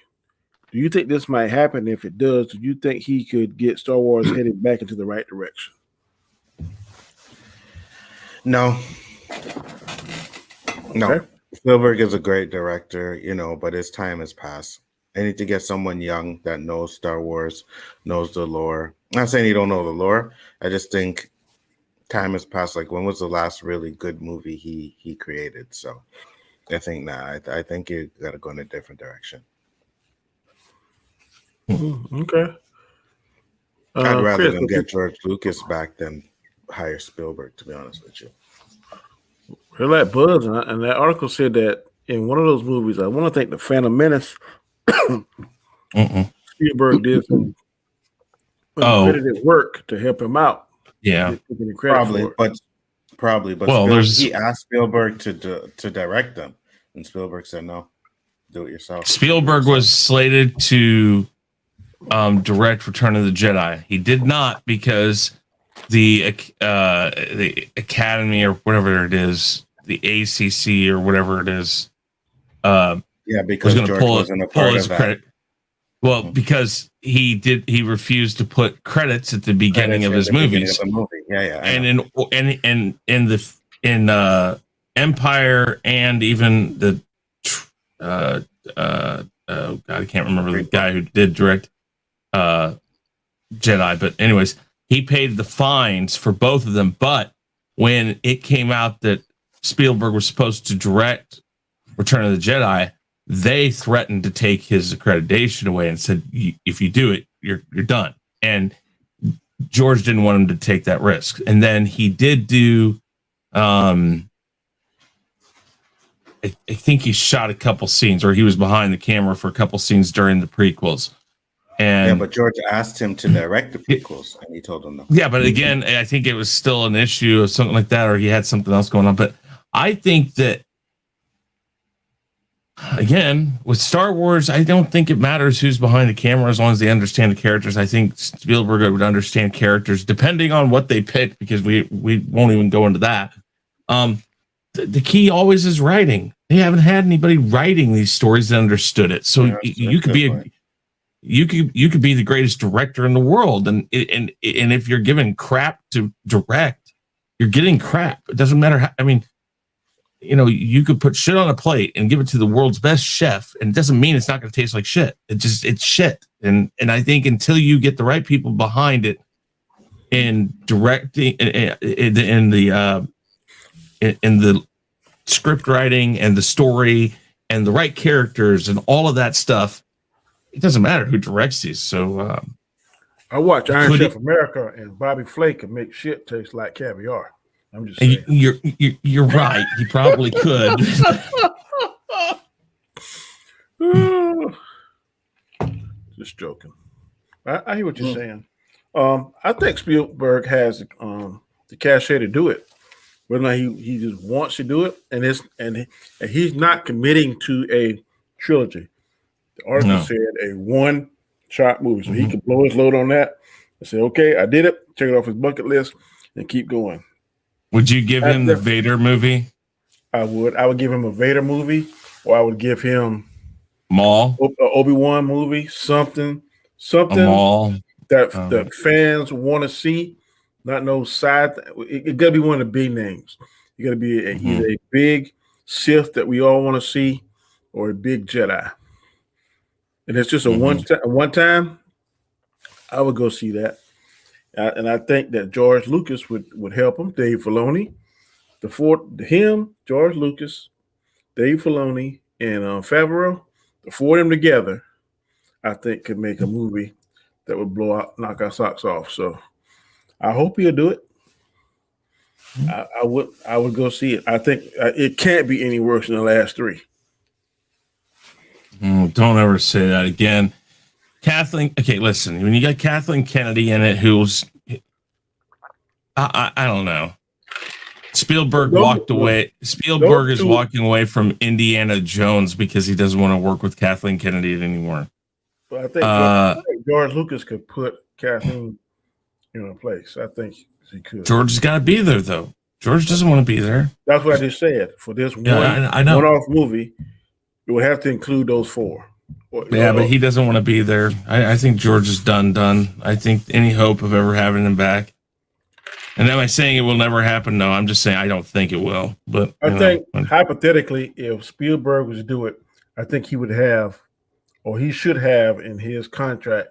Do you think this might happen? If it does, do you think he could get Star Wars headed back into the right direction? No. Okay. Spielberg is a great director, but his time has passed. I need to get someone young that knows Star Wars, knows the lore. I'm not saying he don't know the lore. I just think time has passed. Like, when was the last really good movie he created? So I think I think you got to go in a different direction. Okay. I'd rather Chris, them get George Lucas back than hire Spielberg, to be honest with you. Hear that buzz, and that article said that in one of those movies, I want to think The Phantom Menace, Spielberg did some uncredited work to help him out. Yeah, probably, but well, he asked Spielberg to direct them, and Spielberg said no, do it yourself. Spielberg was slated to direct Return of the Jedi. He did not, because the Academy or whatever it is, the ACC or whatever it is, because was going to pull his credit. Well, Mm-hmm. Because he refused to put credits at the beginning of his movies. And in Empire, and even the God, I can't remember the guy who did direct Jedi, but anyways, he paid the fines for both of them. But when it came out that Spielberg was supposed to direct Return of the Jedi, they threatened to take his accreditation away and said, if you do it, you're done. And George didn't want him to take that risk. And then he did do, I think he shot a couple scenes, or he was behind the camera for a couple scenes during the prequels. And yeah, but George asked him to direct the prequels, and he told him no. yeah, but again, I think it was still an issue of something like that, or he had something else going on. But I think that, again, with Star Wars, I don't think it matters who's behind the camera as long as they understand the characters. I think Spielberg would understand characters depending on what they pick, because we won't even go into that. The key always is writing. They haven't had anybody writing these stories that understood it. So you could be you could be the greatest director in the world, and if you're given crap to direct, you're getting crap. It doesn't matter how, I mean, you could put shit on a plate and give it to the world's best chef, and it doesn't mean it's not going to taste like shit. It's shit. And I think until you get the right people behind it in directing, in the script writing and the story and the right characters and all of that stuff, it doesn't matter who directs these. So I watch Iron Chef America, and Bobby Flake can make shit taste like caviar. I'm just saying. You're right. He probably could. Just joking. I hear what you're saying. I think Spielberg has the cachet to do it. Whether or not he just wants to do it, and he's not committing to a trilogy. The article said a one-shot movie, so he can blow his load on that and say, "Okay, I did it. Check it off his bucket list and keep going." Would you give him the Vader movie? I would. I would give him a Vader movie, or I would give him Maul, Obi-Wan movie, something Maul that fans want to see. Not no side. It got to be one of the big names. You got to be either a big Sith that we all want to see, or a big Jedi. And it's just a one time. I would go see that, and I think that George Lucas would help him. Dave Filoni, George Lucas, Dave Filoni, and Favreau, the four of them together, I think could make a movie that would knock our socks off. So I hope he'll do it. I would go see it. I think it can't be any worse than the last three. Don't ever say that again. Kathleen, okay, listen, when you got Kathleen Kennedy in it, who's, I don't know. Spielberg walked away. Spielberg is walking away from Indiana Jones because he doesn't want to work with Kathleen Kennedy anymore. But I think George Lucas could put Kathleen in a place. I think he could. George's got to be there, though. George doesn't want to be there. That's what I just said. For this I know. one-off movie, it would have to include those four. But he doesn't want to be there. I think George is done. I think any hope of ever having him back. And am I saying it will never happen? No, I'm just saying I don't think it will. But I think hypothetically, if Spielberg was to do it, I think he would have, or he should have in his contract,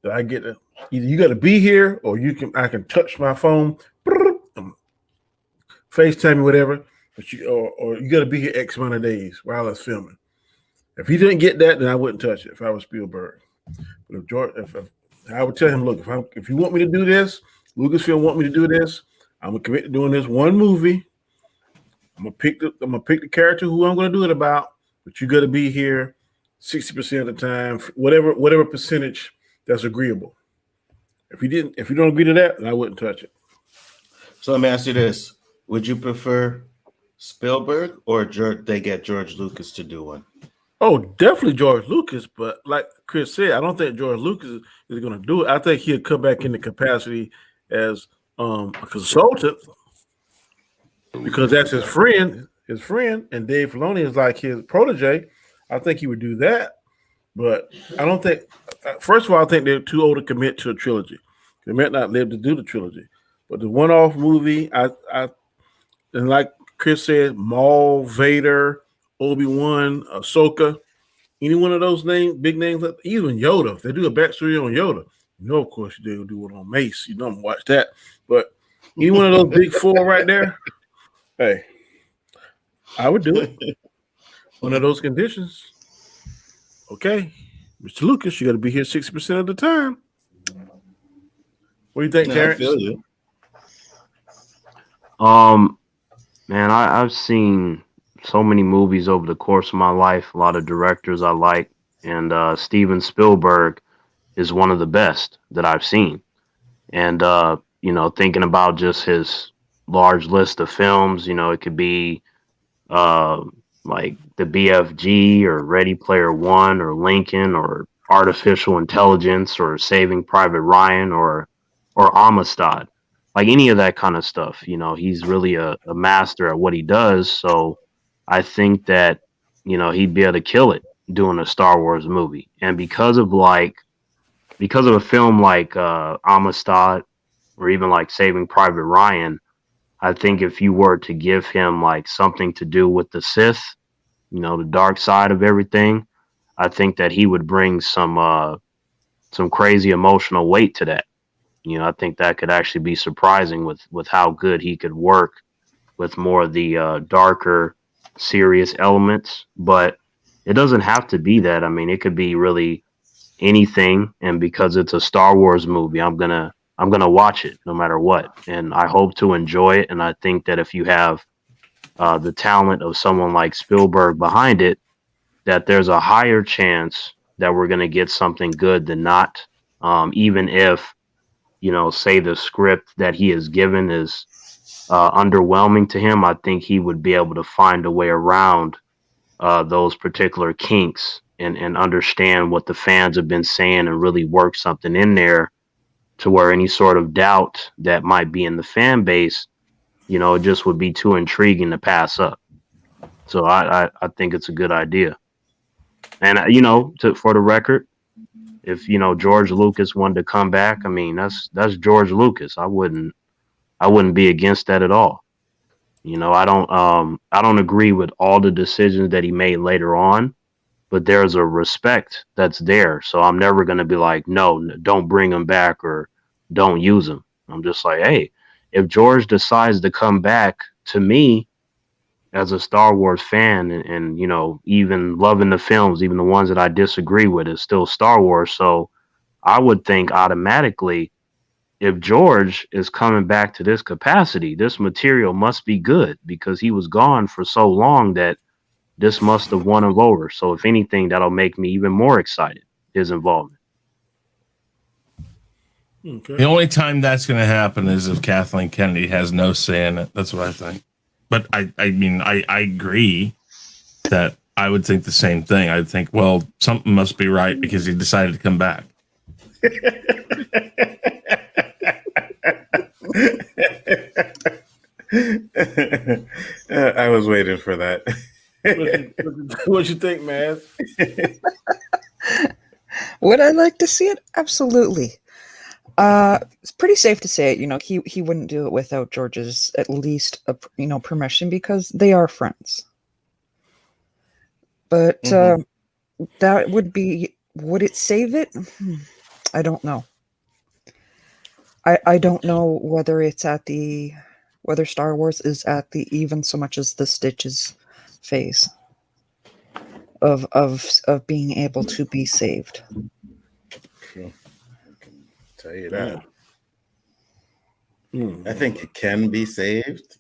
that I get either you got to be here, or I can touch my phone, FaceTime me, whatever. But or you got to be here X amount of days while it's filming. If he didn't get that, then I wouldn't touch it if I was Spielberg. But if I would tell him, look, if you want me to do this, Lucasfilm want me to do this, I'm gonna commit to doing this one movie. I'm gonna pick the character who I'm gonna do it about, but you got to be here 60% of the time, whatever percentage that's agreeable. If you don't agree to that, then I wouldn't touch it. So let me ask you this: would you prefer Spielberg or they get George Lucas to do one? Oh, definitely George Lucas, but like Chris said, I don't think George Lucas is going to do it. I think he'll come back in the capacity as a consultant because that's his friend, and Dave Filoni is like his protege. I think he would do that, but I don't think. First of all, I think they're too old to commit to a trilogy. They might not live to do the trilogy, but the one-off movie, and like Chris said, Maul, Vader, Obi-Wan, Ahsoka, any one of those big names, even Yoda. If they do a backstory on Yoda, of course they'll do it on Mace. I'm gonna watch that. But You one of those big four right there? Hey, I would do it. One of those conditions. Okay, Mr. Lucas, you got to be here 60% of the time. What do you think, No, I Terrence? feel you. Um, Man, I've seen so many movies over the course of my life. A lot of directors I like, and Steven Spielberg is one of the best that I've seen. And thinking about just his large list of films, it could be uh, like the BFG or Ready Player One or Lincoln or Artificial Intelligence or Saving Private Ryan or Amistad, like any of that kind of stuff. He's really a master at what he does. So I think that he'd be able to kill it doing a Star Wars movie, and because of a film like Amistad or even like Saving Private Ryan, I think if you were to give him like something to do with the Sith, the dark side of everything, I think that he would bring some crazy emotional weight to that. I think that could actually be surprising with how good he could work with more of the darker, serious elements. But it doesn't have to be that. I mean, it could be really anything. And because it's a Star Wars movie, I'm gonna watch it no matter what, and I hope to enjoy it. And I think that if you have the talent of someone like Spielberg behind it, that there's a higher chance that we're gonna get something good than not. Even if say the script that he is given is underwhelming to him, I think he would be able to find a way around those particular kinks and understand what the fans have been saying and really work something in there to where any sort of doubt that might be in the fan base, it just would be too intriguing to pass up. So I think it's a good idea. And for the record, if George Lucas wanted to come back, I mean that's George Lucas. I wouldn't be against that at all. I don't agree with all the decisions that he made later on, but there's a respect that's there. So I'm never going to be like, no, don't bring him back or don't use him. I'm just like, hey, if George decides to come back, to me as a Star Wars fan and even loving the films, even the ones that I disagree with, is still Star Wars. So I would think automatically, if George is coming back to this capacity, this material must be good because he was gone for so long that this must have won him over. So if anything, that'll make me even more excited, his involvement. Okay. The only time that's going to happen is if Kathleen Kennedy has no say in it. That's what I think. But I mean, I agree that I would think the same thing. I'd think, well, something must be right because he decided to come back. I was waiting for that. What you think, man? Would I like to see it? Absolutely. It's pretty safe to say it. He wouldn't do it without George's at least permission because they are friends. But that would be. Would it save it? I don't know. I don't know whether whether Star Wars is at the even so much as the Stitches phase of being able to be saved. True. I can tell you that. I think it can be saved,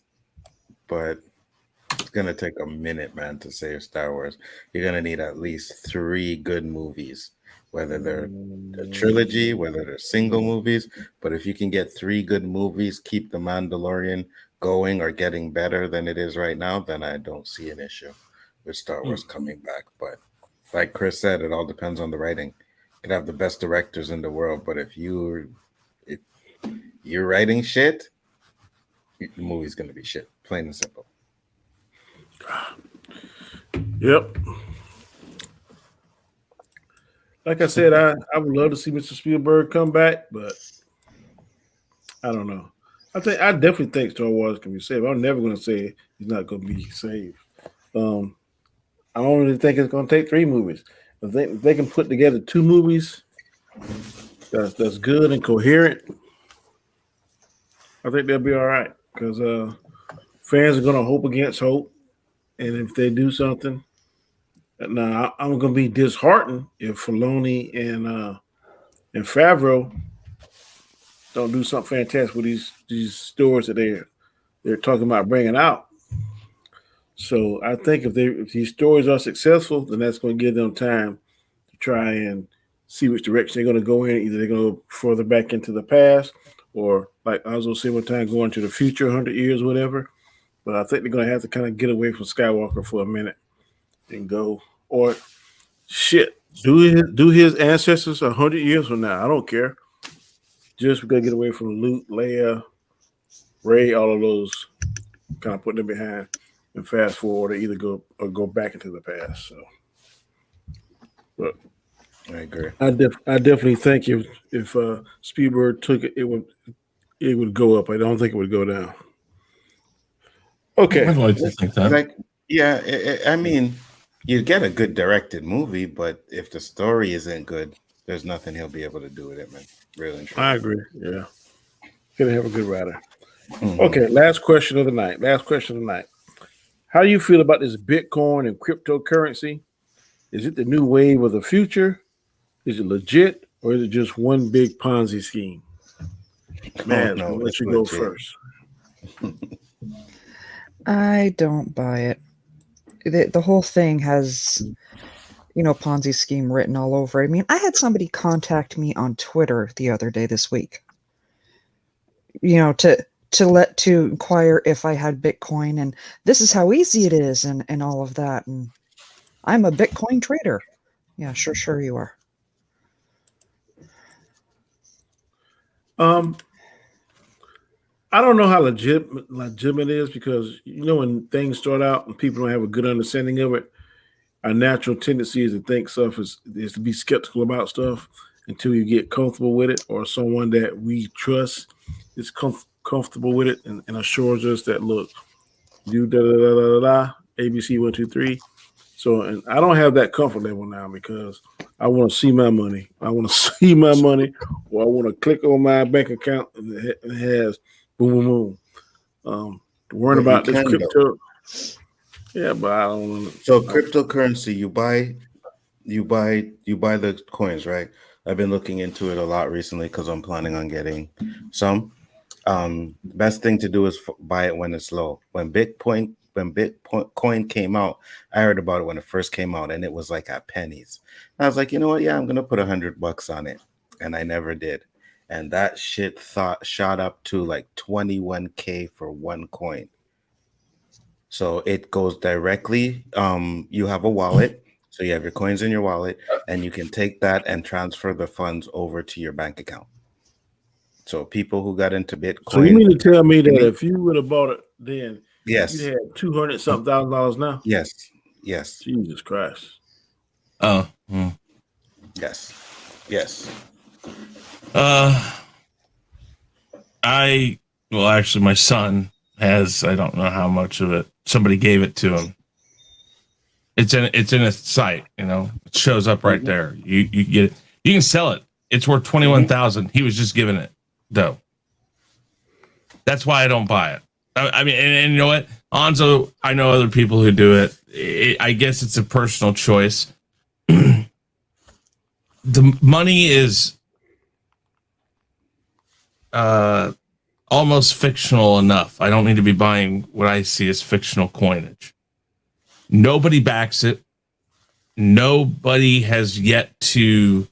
but it's gonna take a minute, man, to save Star Wars. You're gonna need at least 3 good movies, whether they're a trilogy, whether they're single movies. But if you can get 3 good movies, keep the Mandalorian going or getting better than it is right now, then I don't see an issue with Star Wars coming back. But like Chris said, it all depends on the writing. You can have the best directors in the world, but if you're writing shit, the movie's gonna be shit, plain and simple. Yep. Like I said, I would love to see Mr. Spielberg come back, but I don't know. I definitely think Star Wars can be saved. I'm never going to say he's not going to be saved. I don't really think it's going to take 3 movies. If they can put together 2 movies that's good and coherent, I think they'll be all right because fans are gonna hope against hope, and if they do something, now I'm gonna be disheartened if Filoni and Favreau don't do something fantastic with these stores that they're talking about bringing out. So I think if these stores are successful, then that's going to give them time to try and see which direction they're going to go in. Either they're going to go further back into the past, or like I was going to say one time, go into the future, 100 years, whatever. But I think they're going to have to kind of get away from Skywalker for a minute and go, or shit, do his ancestors 100 years from now. I don't care. Just we got to get away from Luke, Leia, Ray, all of those, kind of putting them behind and fast forward, or either go back into the past. So, but I agree. I definitely think if Spielberg took it, it would go up. I don't think it would go down. Okay, I'd like to think that. Like, yeah, I mean, you get a good directed movie, but if the story isn't good, there's nothing he'll be able to do with it, man. Real interesting. I agree. Yeah, gonna have a good writer. Mhm. Okay, last question of the night. How do you feel about this Bitcoin and cryptocurrency? Is it the new wave of the future? Is it legit, or is it just one big Ponzi scheme? Man, no, we'll let it's you go legit. first. I don't buy it. The whole thing has, Ponzi scheme written all over. I mean, I had somebody contact me on Twitter the other day this week, to inquire if I had Bitcoin and this is how easy it is and all of that. And I'm a Bitcoin trader. Yeah, sure you are. I don't know how legitimate it is because when things start out and people don't have a good understanding of it, our natural tendency is to think stuff is to be skeptical about stuff until you get comfortable with it, or someone that we trust is comfortable with it and assures us that look, do da da da da da ABC 1 2 3. So, and I don't have that comfort level now because I want to see my money. I want to see my money, or I want to click on my bank account and it has boom boom boom. Worrying But you about this can, though. crypto. Yeah, but I don't. So cryptocurrency, you buy the coins, right? I've been looking into it a lot recently because I'm planning on getting some. Best thing to do is buy it when it's low. When Bitcoin coin came out, I heard about it when it first came out, and it was like at pennies. I was like, you know what? Yeah, I'm gonna put $100 on it, and I never did. And that shit shot up to like 21K for one coin. So it goes directly. You have a wallet, so you have your coins in your wallet, and you can take that and transfer the funds over to your bank account. So people who got into Bitcoin, So you mean to tell me that if you would have bought it then, yes, you'd have $200-something thousand now? yes, Jesus Christ! Oh, yes, yes. Actually, my son has. I don't know how much of it. Somebody gave it to him. It's in a site. It shows up right there. You get it. You can sell it. It's worth 21,000. He was just giving it though. That's why I don't buy it. I mean, and you know what, Anzo, I know other people who do it. I guess it's a personal choice. The money is almost fictional enough. I don't need to be buying what I see as fictional coinage. Nobody backs it. Nobody has yet to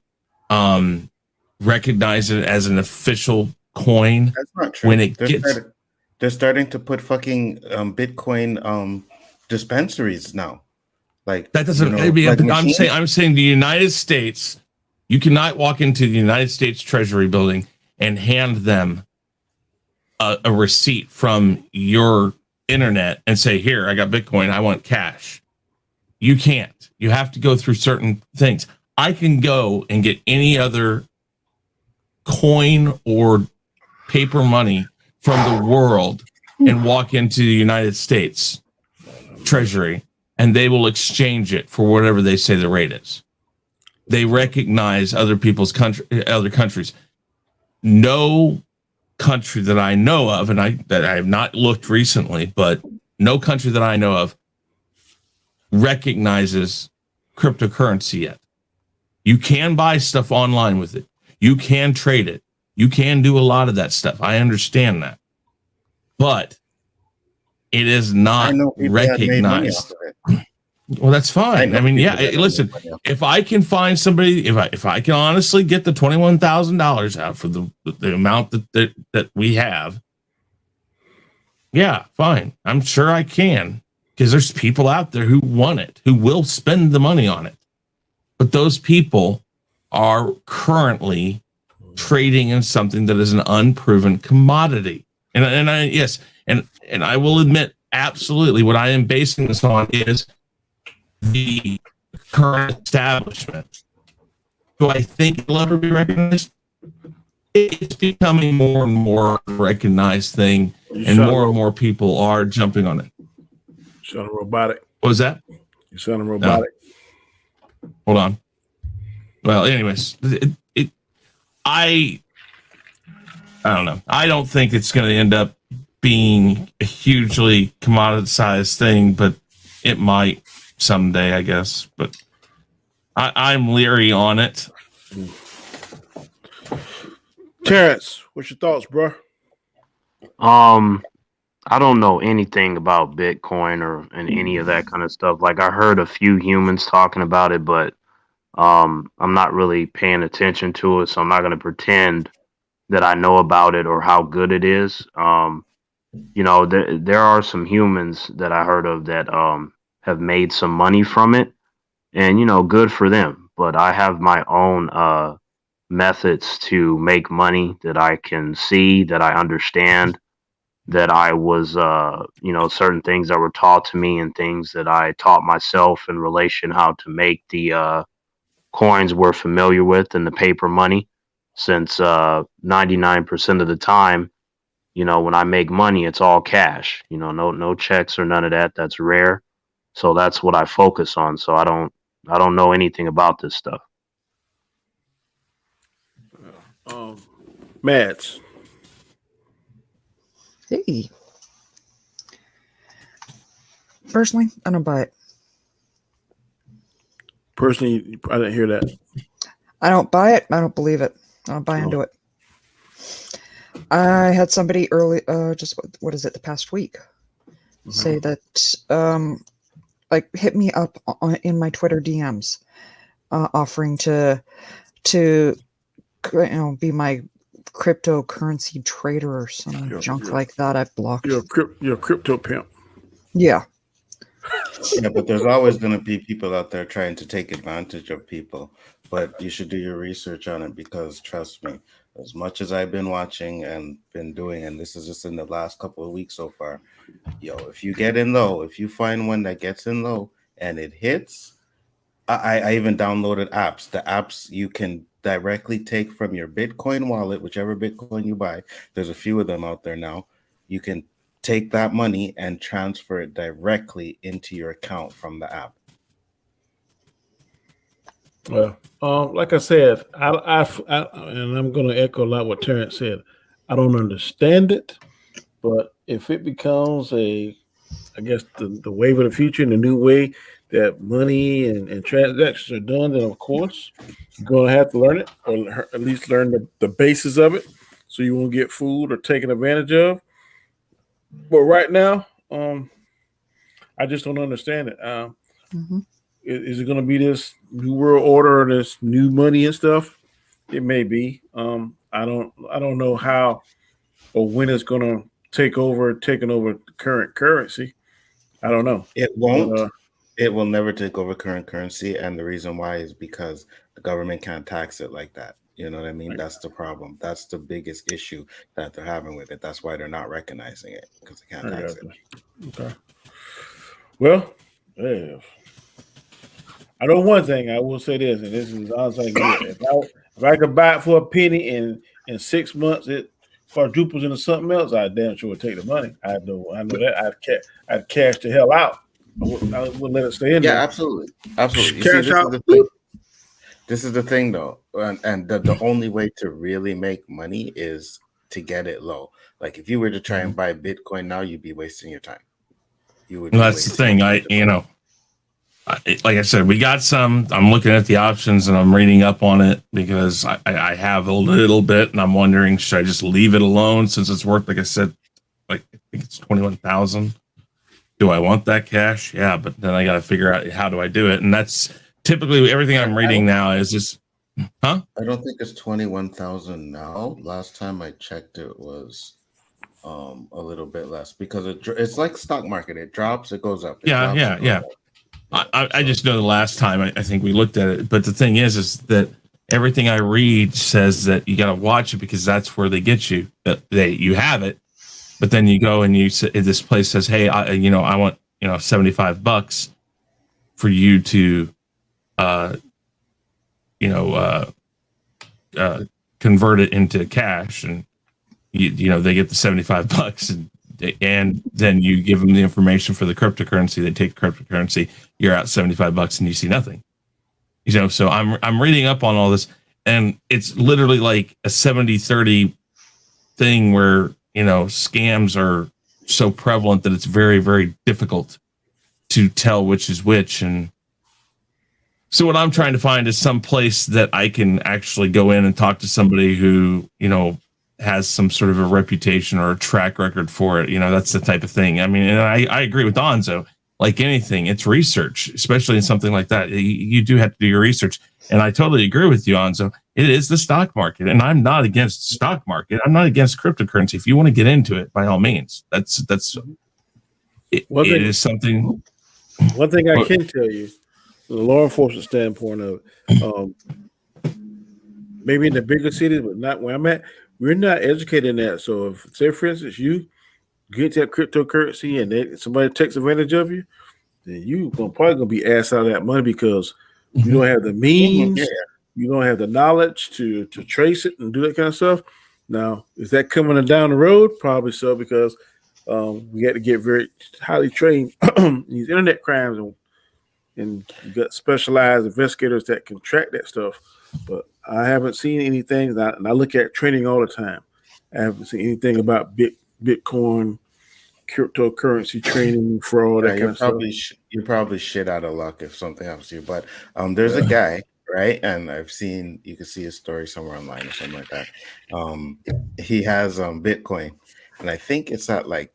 recognize it as an official coin. That's not true. When They're starting to put fucking Bitcoin dispensaries now. Like that doesn't. like I'm saying the United States. You cannot walk into the United States Treasury building and hand them a receipt from your internet and say, "Here, I got Bitcoin. I want cash." You can't. You have to go through certain things. I can go and get any other coin or paper money from the world and walk into the United States Treasury, and they will exchange it for whatever they say the rate is. They recognize other countries. No country that I know of, and I have not looked recently, but no country that I know of recognizes cryptocurrency yet. You can buy stuff online with it. You can trade it. You can do a lot of that stuff. I understand that. But it is I not know people that made money off recognized. of it. Well, that's fine. know I mean, people yeah, that have listen, made money off if I can find somebody, if I can honestly get the $21,000 out for the amount that we have, yeah, fine. I'm sure I can, because there's people out there who want it, who will spend the money on it. But those people are currently trading in something that is an unproven commodity. And I, yes, and I will admit, absolutely, what I am basing this on is the current establishment. Do I think it'll ever be recognized? It's becoming more and more a recognized thing, and more people are jumping on it. Sounding robotic. What was that? You sounding robotic. Hold on. Well, anyways, I don't know. I don't think it's going to end up being a hugely commoditized thing, but it might someday, I guess. But I'm leery on it. Terrence, what's your thoughts, bro? I don't know anything about Bitcoin or and any of that kind of stuff. Like I heard a few humans talking about it, but I'm not really paying attention to it, so I'm not going to pretend that I know about it or how good it is. There are some humans that I heard of that have made some money from it, and good for them. But I have my own methods to make money that I can see, that I understand, that I was certain things that were taught to me and things that I taught myself in relation how to make the coins we're familiar with and the paper money, since 99% of the time, when I make money, it's all cash, no checks or none of that. That's rare. So that's what I focus on. So I don't know anything about this stuff. Mads. Hey. Personally, I don't buy it. Personally, I didn't hear that. I don't buy it. I don't believe it. I don't buy into it. I had somebody early, just what is it, the past week, say that, like, hit me up in my Twitter DMs, offering to be my cryptocurrency trader or some junk like that. I've blocked. You're a crypto pimp. Yeah. Yeah, but there's always going to be people out there trying to take advantage of people. But you should do your research on it, because trust me, as much as I've been watching and been doing, and this is just in the last couple of weeks so far, if you get in low, if you find one that gets in low and it hits, I even downloaded apps. The apps you can directly take from your Bitcoin wallet, whichever Bitcoin you buy. There's a few of them out there now. You can take that money and transfer it directly into your account from the app. Well, like I said, I and I'm going to echo a lot what Terrence said. I don't understand it, but if it becomes I guess the wave of the future and the new way that money and transactions are done, then of course you're going to have to learn it, or at least learn the basis of it, so you won't get fooled or taken advantage of. But right now, I just don't understand it. Is it going to be this new world order, this new money and stuff? It may be. I don't know how or when it's going to taking over the current currency. I don't know. It won't. It will never take over current currency, and the reason why is because the government can't tax it like that. You know what I mean? That's the problem. That's the biggest issue that they're having with it. That's why they're not recognizing it, because they can't tax it. Okay. Well, I know one thing. I will say this, and this is honestly, if I could buy it for a penny and in 6 months it quadruples into something else, I damn sure would take the money. I know that. I'd cash the hell out. I wouldn't let it stay in there. Yeah, absolutely. You Cash see, out. This is the thing, though, and the only way to really make money is to get it low. Like if you were to try and buy Bitcoin now, you'd be wasting your time. You would. Well, be that's the wasting thing. a bunch of money. Like I said, we got some. I'm looking at the options and I'm reading up on it because I have a little bit, and I'm wondering, should I just leave it alone since it's worth, like I said, like I think it's 21,000. Do I want that cash? Yeah, but then I got to figure out how do I do it, and that's typically everything I'm reading now is just, huh? I don't think it's 21,000 now. Last time I checked, it was a little bit less because it's like stock market. It drops, it goes up. It Yeah, drops, yeah, it goes yeah. up. I just know the last time I think we looked at it, but the thing is that everything I read says that you got to watch it because that's where they get you. That you have it, but then you go and this place says, hey, I want $75 for you to, convert it into cash, and they get the $75 and then you give them the information for the cryptocurrency. They take the cryptocurrency. You're out $75 and you see nothing. So I'm reading up on all this, and it's literally like a 70-30 thing where scams are so prevalent that it's very, very difficult to tell which is which. And so what I'm trying to find is some place that I can actually go in and talk to somebody who has some sort of a reputation or a track record for it. That's the type of thing. I mean, and I agree with Donzo. Like anything, it's research, especially in something like that. You do have to do your research. And I totally agree with you, Donzo. It is the stock market. And I'm not against stock market. I'm not against cryptocurrency. If you want to get into it, by all means, it is something. One thing I can tell you, from the law enforcement standpoint of it, maybe in the bigger cities, but not where I'm at, we're not educated in that. So if, say, for instance, you get that cryptocurrency and somebody takes advantage of you, then you probably gonna be asked out of that money because you don't have the means, you don't have the knowledge to trace it and do that kind of stuff. Now, is that coming down the road? Probably so, because we got to get very highly trained these internet crimes, and you got specialized investigators that can track that stuff. But I haven't seen anything, and I look at training all the time. I haven't seen anything about Bitcoin, cryptocurrency training, fraud, that kind of stuff. You're probably shit out of luck if something happens to you. But there's a guy, right? And you can see his story somewhere online or something like that. He has Bitcoin, and I think it's at like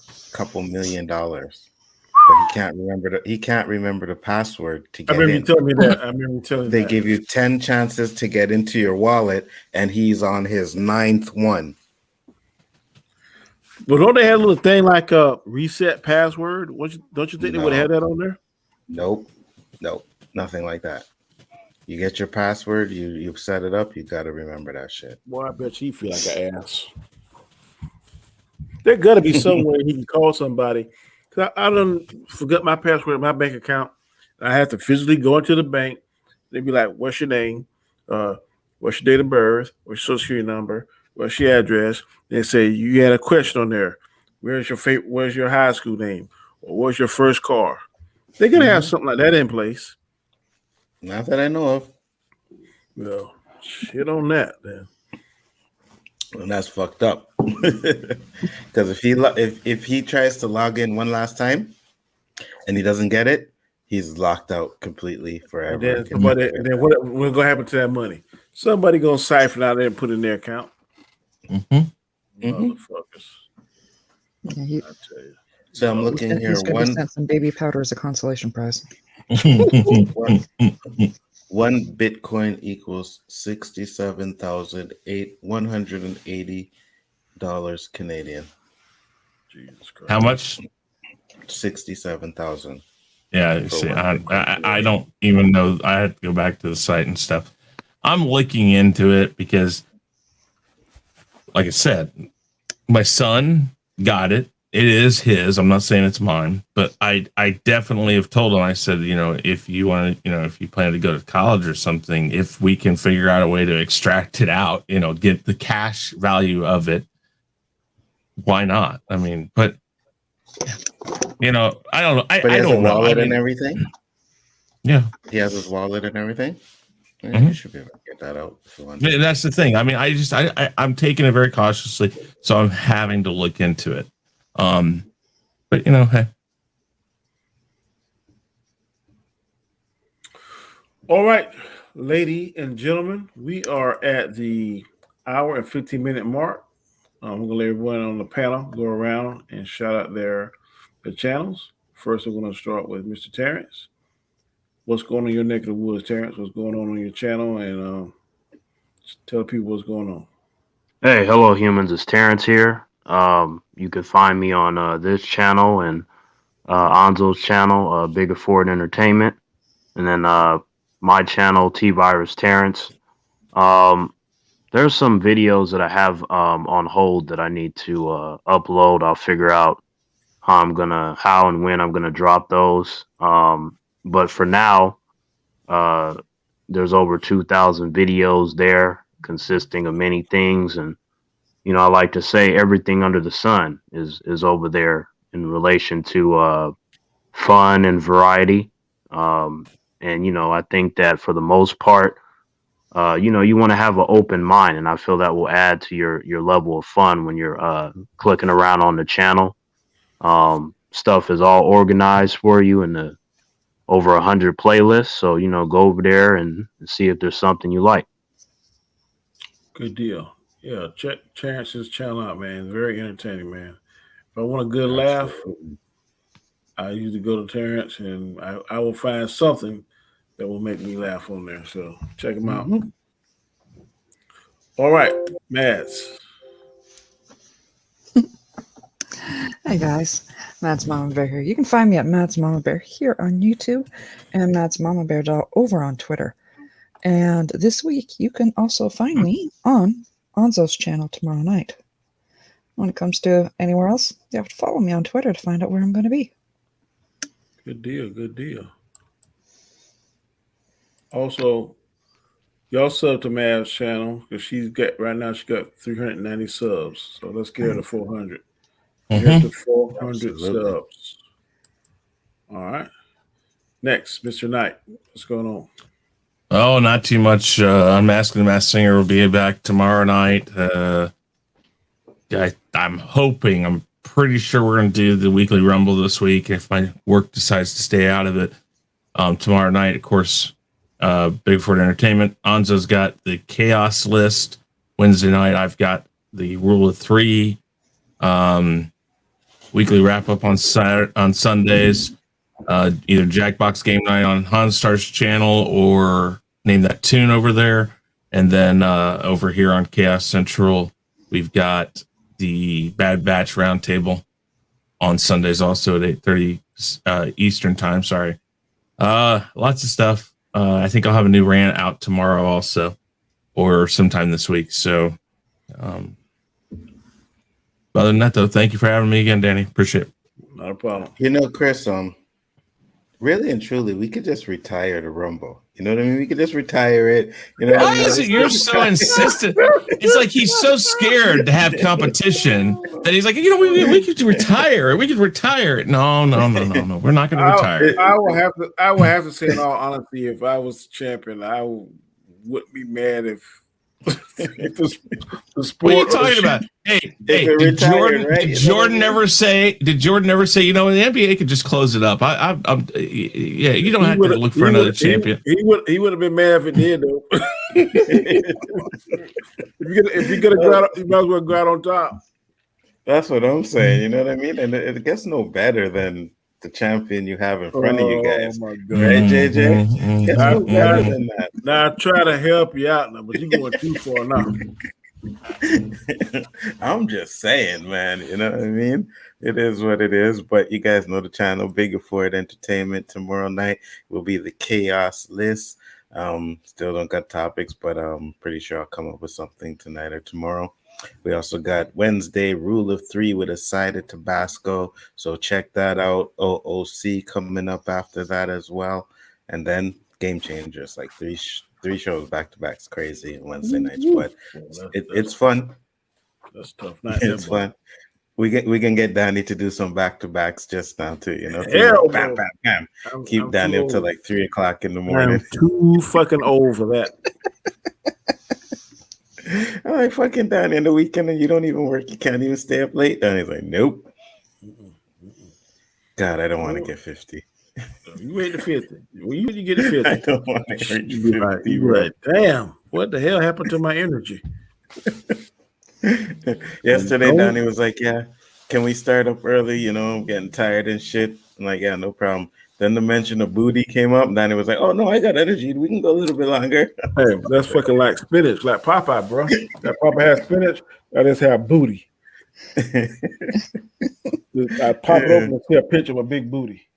a couple $1 million. But he can't remember the password to get in. I remember you telling me that. I remember you telling me they give you 10 chances to get into your wallet, and he's on his 9th one. But don't they have a little thing like a reset password? Don't you think they would have that on there? Nope, nothing like that. You get your password, you set it up, you got to remember that shit. Boy, I bet you feel like an ass. There got to be some way he can call somebody. Cause I don't forget my password in my bank account. I have to physically go into the bank. They'd be like, "What's your name? What's your date of birth? What's your social security number? What's your address?" They say you had a question on there. Where's your high school name? Or what's your first car? They're gonna have something like that in place. Not that I know of. Well, shit on that then. And that's fucked up. Because if he tries to log in one last time and he doesn't get it, he's locked out completely forever. And then what's gonna happen to that money? Somebody gonna siphon out there and put in their account. Motherfuckers. Yeah, I tell you. So I'm looking here. He's going to send some baby powder as a consolation prize. One Bitcoin equals $67,180 Canadian. Jesus Christ. How much? 67,000. Yeah, you see, I don't even know. I had to go back to the site and stuff. I'm looking into it because, like I said, my son got it. It is his. I'm not saying it's mine, but I definitely have told him. I said, if you want to, if you plan to go to college or something, if we can figure out a way to extract it out, get the cash value of it, why not? I mean, but I don't know. But he has a wallet and everything. Yeah, he has his wallet and everything. Yeah, you should be able to get that out if you want. Yeah, that's the thing. I mean, I'm taking it very cautiously, so I'm having to look into it. But hey. All right, lady and gentlemen, we are at the hour and 15-minute mark. We're gonna let everyone on the panel go around and shout out their channels. First, we're gonna start with Mr. Terrence. What's going on in your neck of the woods, Terrence? What's going on your channel? And tell people what's going on. Hey, hello, humans. It's Terrence here. You can find me on this channel and Anzo's channel, Bigger Ford Entertainment, and then my channel, T Virus Terrence. Um, there's some videos that I have on hold that I need to upload. I'll figure out how and when I'm gonna drop those. But for now, uh, there's over 2,000 videos there consisting of many things, and I like to say everything under the sun is over there in relation to fun and variety. And I think that for the most part, you want to have an open mind, and I feel that will add to your level of fun when you're clicking around on the channel. Stuff is all organized for you in the over 100 playlists, so go over there and see if there's something you like. Good deal. Yeah, check Terrence's channel out, man. Very entertaining, man. If I want a good laugh, I usually go to Terrence, and I will find something that will make me laugh on there. So check him out. All right, Mads. Hey guys, Matt's Mama Bear here. You can find me at Matt's Mama Bear here on YouTube and Matt's Mama Bear over on Twitter. And this week, you can also find me on Anzo's channel tomorrow night. When it comes to anywhere else, you have to follow me on Twitter to find out where I'm going to be. Good deal. Good deal. Also, y'all sub to Mav's channel because she got 390 subs. So let's get her to 400. Get her to 400 Absolutely. subs. All right. Next, Mr. Knight. What's going on? Oh, not too much. Unmasking the Masked Singer will be back tomorrow night. I'm pretty sure we're going to do the weekly Rumble this week if my work decides to stay out of it. Tomorrow night, of course, Bigfoot Entertainment. Anzo's got the Chaos list. Wednesday night, I've got the Rule of Three. Weekly wrap up on Sundays. Either Jackbox Game Night on Hanstar's channel or Name That Tune over there. And then over here on Chaos Central, we've got the Bad Batch Roundtable on Sundays also at 8:30 Eastern time. Sorry. Lots of stuff. I think I'll have a new rant out tomorrow also or sometime this week. So other than that, though, thank you for having me again, Danny. Appreciate it. Not a problem. Chris, really and truly, we could just retire the Rumble. You know what I mean? We could just retire it. You know what I Why mean? is it you're so insistent? It's like he's so scared to have competition that he's like, we could retire. We could retire it. No. We're not going to retire. I will have to say in all honesty, if I was champion, I wouldn't be mad if the sport. What are you talking about? Hey, did Jordan never say, in the NBA could just close it up? You don't have to look for another champion. He would have been mad if it did, though. if you're gonna go out, you might as well go out on top. That's what I'm saying. You know what I mean? And it gets no better than the champion you have in front of you guys. My God. Right, JJ? Gets no better than that. Now I try to help you out now, but you're going too far now. I'm just saying, man. You know what I mean? It is what it is. But you guys know the channel, Bigger Ford Entertainment. Tomorrow night will be the Chaos list. Still don't got topics, but I'm pretty sure I'll come up with something tonight or tomorrow. We also got Wednesday Rule of Three with a side of Tabasco. So check that out. OOC coming up after that as well. And then Game Changers, like three shows back to back. It's crazy Wednesday nights, but it's fun. That's tough. It's fun. we can get Danny to do some back to backs just now too. You know, Hell bam, no. bam, bam. Keep I'm Danny too up till old. like 3 o'clock in the I'm morning. too fucking old for that. I'm like, fucking Danny, in the weekend and you don't even work. You can't even stay up late. Danny's like, nope. God, I don't want to get 50. You wait to 50. When you get to I 50, don't want to reach you be 50, like, bro. damn, what the hell happened to my energy? Yesterday, Don't. Danny was like, yeah, can we start up early? You know, I'm getting tired and shit. I'm like, yeah, no problem. Then the mention of booty came up. Danny was like, oh, no, I got energy. We can go a little bit longer. Hey, that's fucking like spinach, like Popeye, bro. That Popeye has spinach. I just have booty. I pop it open and see a picture of a big booty.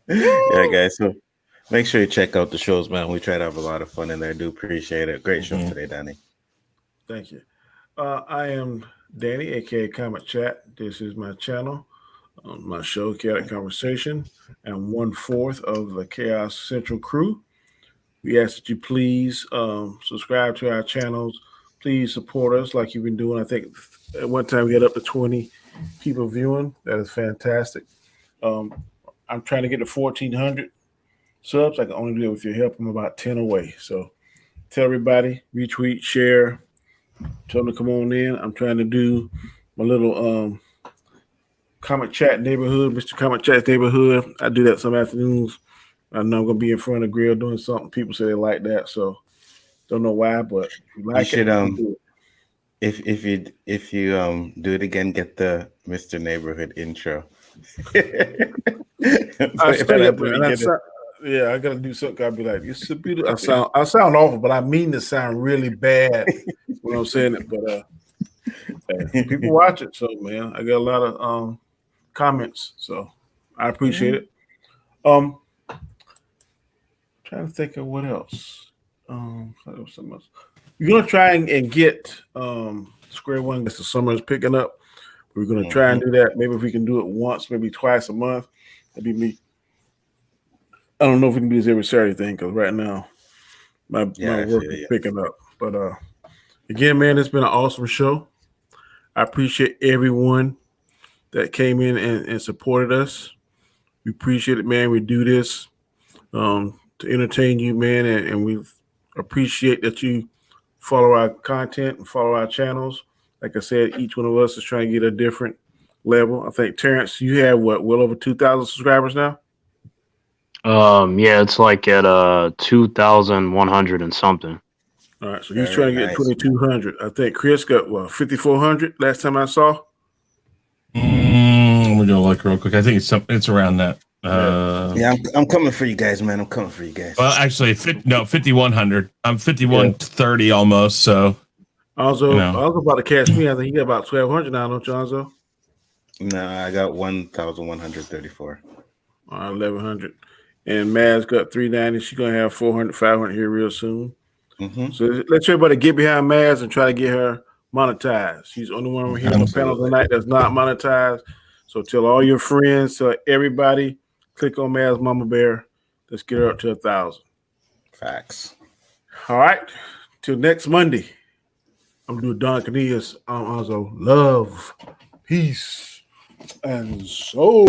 Yeah, guys. So make sure you check out the shows, man. We try to have a lot of fun in there. Do appreciate it. Great show today, Danny. Thank you. I am Danny, aka Comic Chat. This is my channel, my show, Chaotic Conversation, and 1/4 of the Chaos Central crew. We ask that you please subscribe to our channels. Please support us like you've been doing. I think at one time we had up to 20 people viewing. That is fantastic. I'm trying to get to 1,400 subs. I can only do it with your help. I'm about 10 away. So tell everybody, retweet, share, tell them to come on in. I'm trying to do my little Comic Chat neighborhood, Mr. Comic Chat neighborhood. I do that some afternoons. I know I'm gonna be in front of the grill doing something. People say they like that, so don't know why, but if you You like should it, you do it. if you do it again, get the Mr. Neighborhood intro. I Play that say at it, the man. beginning. Yeah, I gotta do something. I'll be like, it's a beautiful. I sound awful, but I mean to sound really bad when I'm saying it. But hey, people watch it, so man, I got a lot of comments, so I appreciate it. Trying to think of what else. There was something else. We're gonna try and get Square One. Because the summer is picking up. We're gonna try and do that. Maybe if we can do it once, maybe twice a month. That'd be me. I don't know if we can do this every Saturday thing because right now my Yeah, I work feel is you. picking up. But again, man, it's been an awesome show. I appreciate everyone that came in and supported us. We appreciate it, man. We do this to entertain you, man, and we appreciate that you follow our content and follow our channels. Like I said, each one of us is trying to get a different level. I think Terrence, you have what, well over 2,000 subscribers now? Yeah, it's like at 2,100 and something. All right, so he's Very trying to get nice. 2,200. I think Chris got what, 5,400 last time I saw. Let me go look real quick. I think it's around that. Yeah, I'm coming for you guys, man. I'm coming for you guys. Well, actually, 5,100. I'm 5,130 almost. So Also, you know. I was about to catch me. I think he got about 1,200 now, don't you, Alonzo? No, I got 1,134. 1,100. And Mad's got 390. She's going to have 400, 500 here real soon. So let's everybody get behind Maz and try to get her monetized. She's the only one over here on the panel tonight that's not monetized. So tell all your friends, tell everybody, click on Maz Mama Bear. Let's get her up to 1,000. Facts. All right. Till next Monday. I'm doing Don Canillas. I'm also love, peace, and soul.